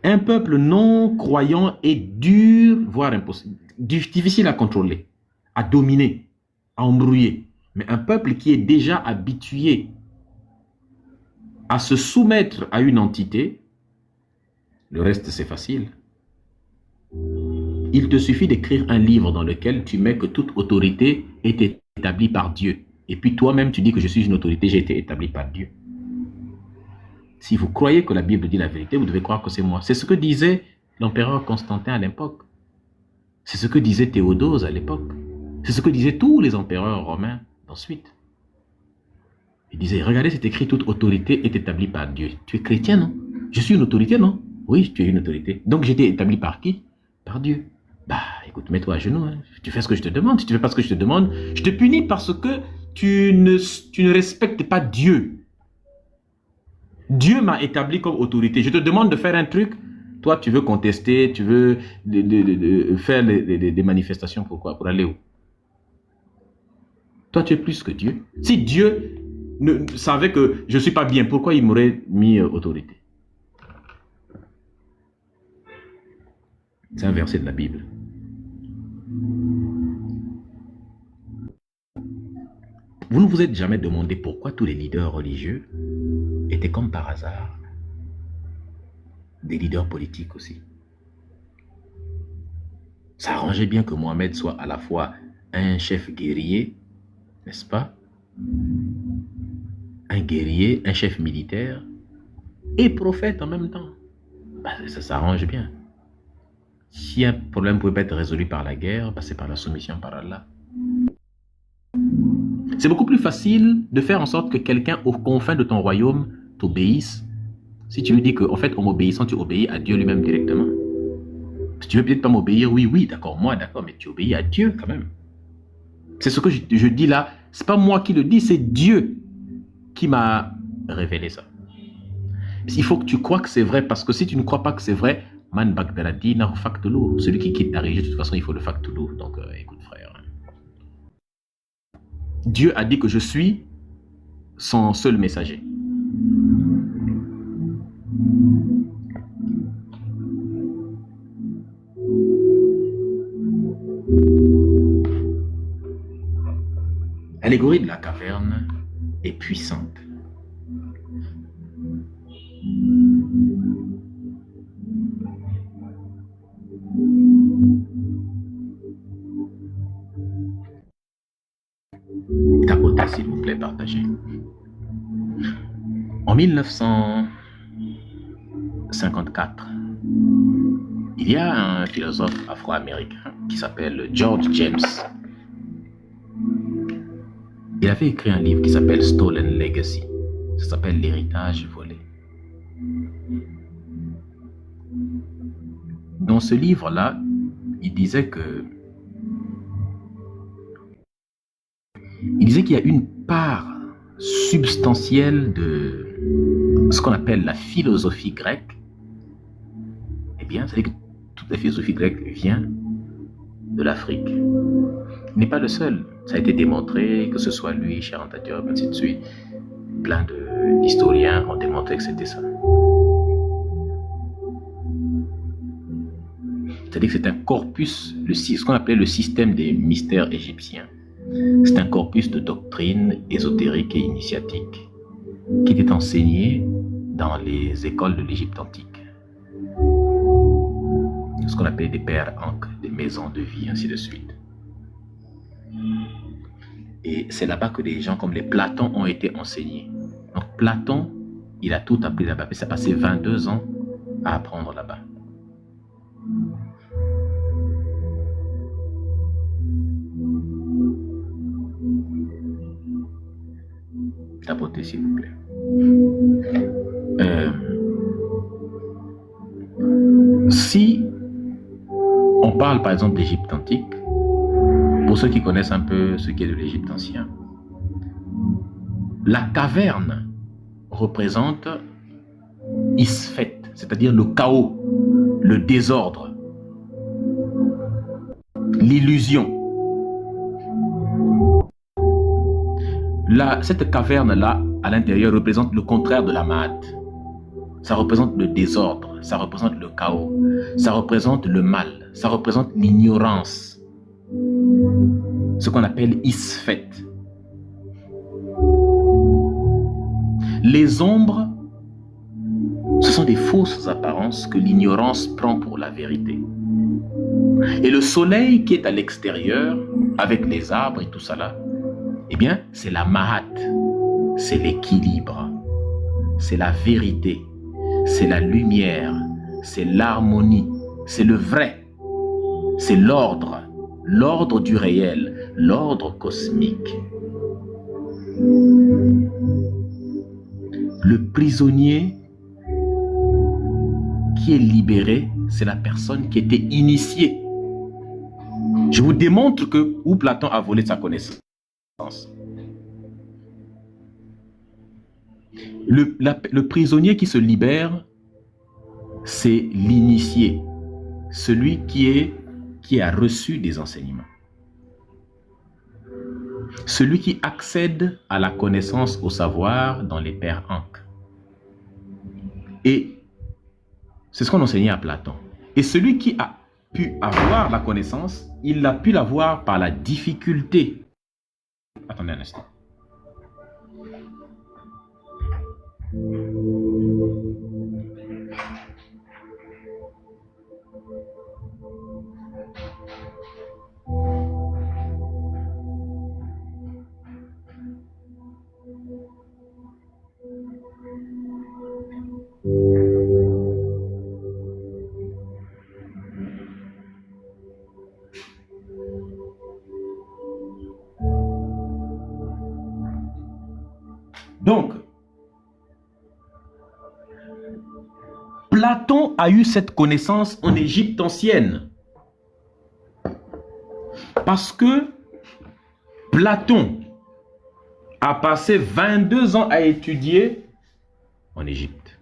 Un peuple non croyant est dur, voire impossible, difficile à contrôler, à dominer, à embrouiller. Mais un peuple qui est déjà habitué à se soumettre à une entité, le reste c'est facile. Il te suffit d'écrire un livre dans lequel tu mets que toute autorité est établie par Dieu. Et puis toi-même tu dis que je suis une autorité, j'ai été établi par Dieu. Si vous croyez que la Bible dit la vérité, vous devez croire que c'est moi. C'est ce que disait l'empereur Constantin à l'époque. C'est ce que disait Théodose à l'époque. C'est ce que disaient tous les empereurs romains ensuite. Il disait, regardez, c'est écrit, toute autorité est établie par Dieu. Tu es chrétien, non? Je suis une autorité, non? Oui, tu es une autorité. Donc j'étais établi par qui? Par Dieu. Bah, écoute, mets-toi à genoux. Hein. Tu fais ce que je te demande. Si tu ne fais pas ce que je te demande, je te punis parce que tu ne respectes pas Dieu. Dieu m'a établi comme autorité. Je te demande de faire un truc. Toi, tu veux contester, tu veux faire des manifestations. Pourquoi? Pour aller où? Toi, tu es plus que Dieu. Si Dieu savait que je ne suis pas bien, pourquoi il m'aurait mis autorité? C'est un verset de la Bible. Vous ne vous êtes jamais demandé pourquoi tous les leaders religieux étaient comme par hasard des leaders politiques aussi. Ça arrangeait bien que Mohamed soit à la fois un chef guerrier, n'est-ce pas? Un guerrier, un chef militaire et prophète en même temps. Ça s'arrange bien. Si un problème pouvait pas être résolu par la guerre, c'est par la soumission par Allah. C'est beaucoup plus facile de faire en sorte que quelqu'un aux confins de ton royaume t'obéisse si tu lui dis qu'en fait, en m'obéissant, tu obéis à Dieu lui-même directement. Si tu veux peut-être pas m'obéir, oui, d'accord, moi, d'accord, mais tu obéis à Dieu quand même. C'est ce que je dis là. C'est pas moi qui le dis, c'est Dieu qui m'a révélé ça. Il faut que tu crois que c'est vrai, parce que si tu ne crois pas que c'est vrai, man bagdaladina faktulu. Celui qui quitte ta religion, de toute façon, il faut le faktulu. Donc, écoute, frère. Dieu a dit que je suis son seul messager. L'allégorie de la caverne est puissante. Tapotez, s'il vous plaît, partagez. En 1954, il y a un philosophe afro-américain qui s'appelle George James. Il avait écrit un livre qui s'appelle Stolen Legacy. Ça s'appelle L'héritage volé. Dans ce livre-là, il disait qu'il y a une part substantielle de ce qu'on appelle la philosophie grecque. Eh bien, c'est-à-dire que toute la philosophie grecque vient de l'Afrique. Il n'est pas le seul. Ça a été démontré, que ce soit lui, Charanta Diop, ainsi de suite. Plein d'historiens ont démontré que c'était ça. C'est-à-dire que c'est un corpus, ce qu'on appelait le système des mystères égyptiens. C'est un corpus de doctrines ésotériques et initiatiques qui était enseigné dans les écoles de l'Égypte antique. Ce qu'on appelait des pères ankh, des maisons de vie, ainsi de suite. Et c'est là-bas que des gens comme les Platon ont été enseignés. Donc Platon, il a tout appris là-bas. Ça a passé 22 ans à apprendre là-bas. Tapotez, s'il vous plaît. Si on parle par exemple d'Égypte antique, pour ceux qui connaissent un peu ce qu'est de l'Égypte ancien, la caverne représente Isfet, c'est-à-dire le chaos, le désordre, l'illusion. Cette caverne-là, à l'intérieur, représente le contraire de la Ma'at. Ça représente le désordre, ça représente le chaos, ça représente le mal, ça représente l'ignorance. Ce qu'on appelle Isfet. Les ombres, ce sont des fausses apparences que l'ignorance prend pour la vérité. Et le soleil qui est à l'extérieur, avec les arbres et tout ça là, eh bien, c'est la Mahat, c'est l'équilibre, c'est la vérité, c'est la lumière, c'est l'harmonie, c'est le vrai, c'est l'ordre, l'ordre du réel, l'ordre cosmique. Le prisonnier qui est libéré, c'est la personne qui était initiée. Je vous démontre que où Platon a volé sa connaissance. Le prisonnier qui se libère, c'est l'initié, celui qui a reçu des enseignements, celui qui accède à la connaissance, au savoir dans les pères ankh. Et c'est ce qu'on enseignait à Platon. Et celui qui a pu avoir la connaissance, il a pu l'avoir par la difficulté. Attendez un instant. Donc, Platon a eu cette connaissance en Égypte ancienne. Parce que Platon a passé 22 ans à étudier en Égypte.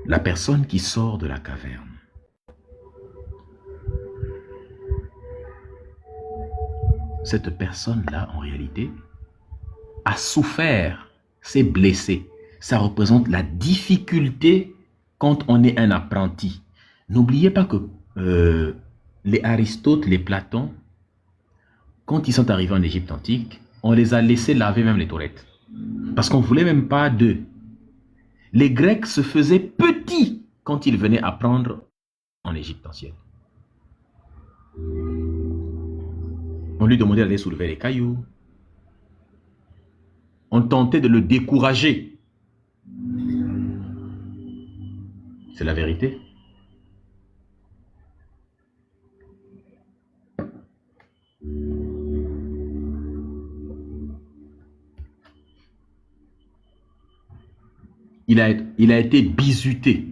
La personne qui sort de la caverne. Cette personne-là, en réalité, a souffert, s'est blessé. Ça représente la difficulté quand on est un apprenti. N'oubliez pas que les Aristote, les Platon, quand ils sont arrivés en Égypte antique, on les a laissés laver même les toilettes. Parce qu'on ne voulait même pas d'eux. Les Grecs se faisaient petits quand ils venaient apprendre en Égypte ancienne. On lui demandait d'aller soulever les cailloux. On tentait de le décourager. C'est la vérité. Il a été bizuté.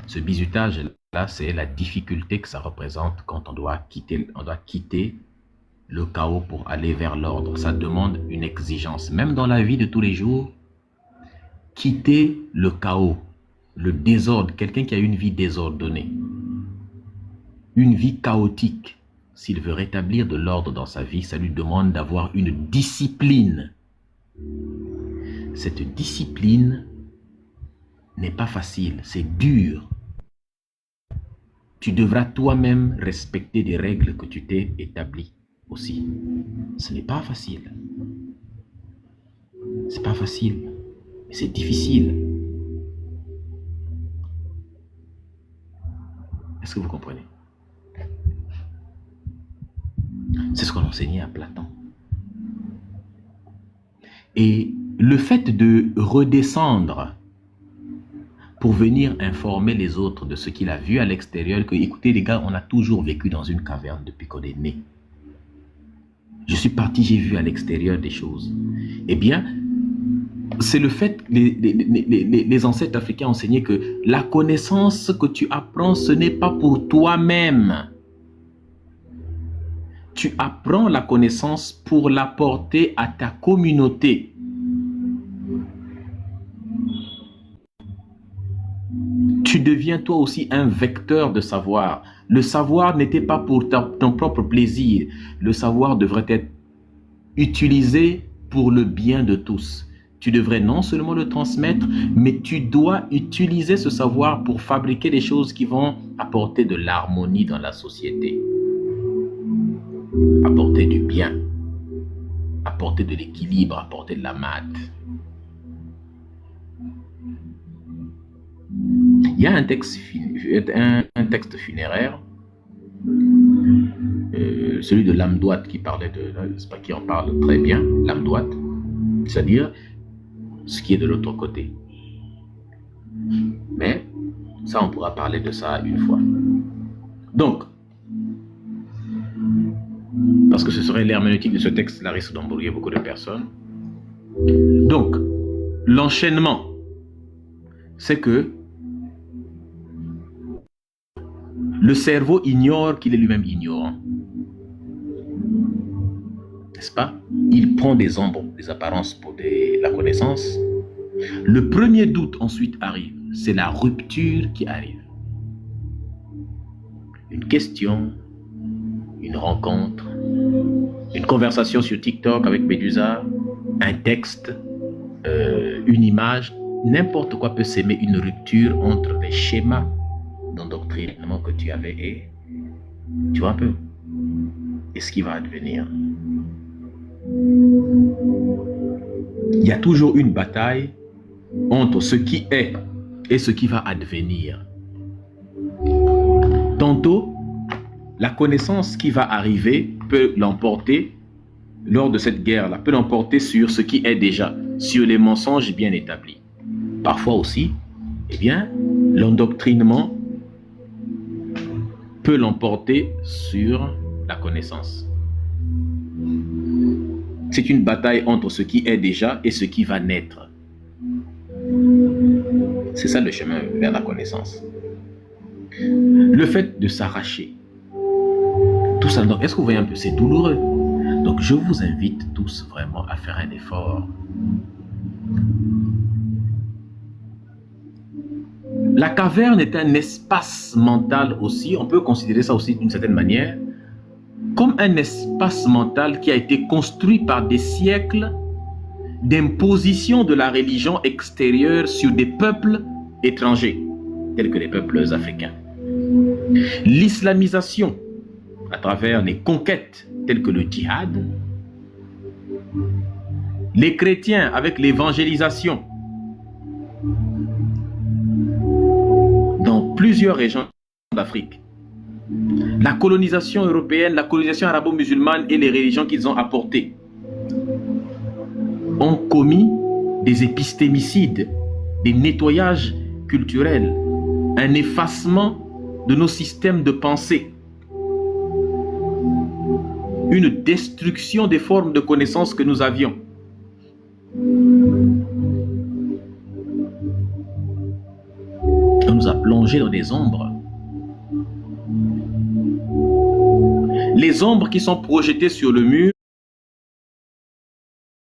Ce bizutage-là, c'est la difficulté que ça représente quand on doit quitter le chaos pour aller vers l'ordre. Ça demande une exigence. Même dans la vie de tous les jours, quitter le chaos, le désordre, quelqu'un qui a une vie désordonnée, une vie chaotique, s'il veut rétablir de l'ordre dans sa vie, ça lui demande d'avoir une discipline. Cette discipline n'est pas facile, c'est dur. Tu devras toi-même respecter des règles que tu t'es établies aussi. Ce n'est pas facile. C'est pas facile. C'est difficile. Est-ce que vous comprenez? C'est ce qu'on enseignait à Platon. Et le fait de redescendre pour venir informer les autres de ce qu'il a vu à l'extérieur, que écoutez les gars, on a toujours vécu dans une caverne depuis qu'on est né. Je suis parti, j'ai vu à l'extérieur des choses. Eh bien, c'est le fait que les ancêtres africains enseignaient que la connaissance que tu apprends, ce n'est pas pour toi-même. Tu apprends la connaissance pour l'apporter à ta communauté. Tu deviens toi aussi un vecteur de savoir. Le savoir n'était pas pour ton propre plaisir. Le savoir devrait être utilisé pour le bien de tous. Tu devrais non seulement le transmettre, mais tu dois utiliser ce savoir pour fabriquer des choses qui vont apporter de l'harmonie dans la société. Apporter du bien, apporter de l'équilibre, apporter de la maths. Il y a un texte funéraire, celui de Lamdouat qui parlait qui en parle très bien, Lamdouat, c'est-à-dire ce qui est de l'autre côté. Mais ça, on pourra parler de ça une fois. Donc, parce que ce serait l'herméneutique de ce texte-là risque d'embrouiller beaucoup de personnes. Donc, l'enchaînement, c'est que le cerveau ignore qu'il est lui-même ignorant. N'est-ce pas? Il prend des ombres, des apparences pour la connaissance. Le premier doute ensuite arrive. C'est la rupture qui arrive. Une question, une rencontre, une conversation sur TikTok avec Médusa, un texte, une image, n'importe quoi peut s'aimer, une rupture entre les schémas d'endoctrinement que tu avais et, tu vois un peu, et ce qui va advenir. Il y a toujours une bataille entre ce qui est et ce qui va advenir. Tantôt, la connaissance qui va arriver peut l'emporter lors de cette guerre-là, peut l'emporter sur ce qui est déjà, sur les mensonges bien établis. Parfois aussi, eh bien, l'endoctrinement peut l'emporter sur la connaissance. C'est une bataille entre ce qui est déjà et ce qui va naître. C'est ça le chemin vers la connaissance. Le fait de s'arracher, tout ça, donc, est-ce que vous voyez un peu, c'est douloureux. Donc je vous invite tous vraiment à faire un effort. La caverne est un espace mental aussi, on peut considérer ça aussi d'une certaine manière, comme un espace mental qui a été construit par des siècles d'imposition de la religion extérieure sur des peuples étrangers, tels que les peuples africains. L'islamisation, à travers les conquêtes telles que le djihad, les chrétiens avec l'évangélisation dans plusieurs régions d'Afrique, la colonisation européenne, la colonisation arabo-musulmane et les religions qu'ils ont apportées ont commis des épistémicides, des nettoyages culturels, un effacement de nos systèmes de pensée, une destruction des formes de connaissances que nous avions. On nous a plongés dans des ombres. Les ombres qui sont projetées sur le mur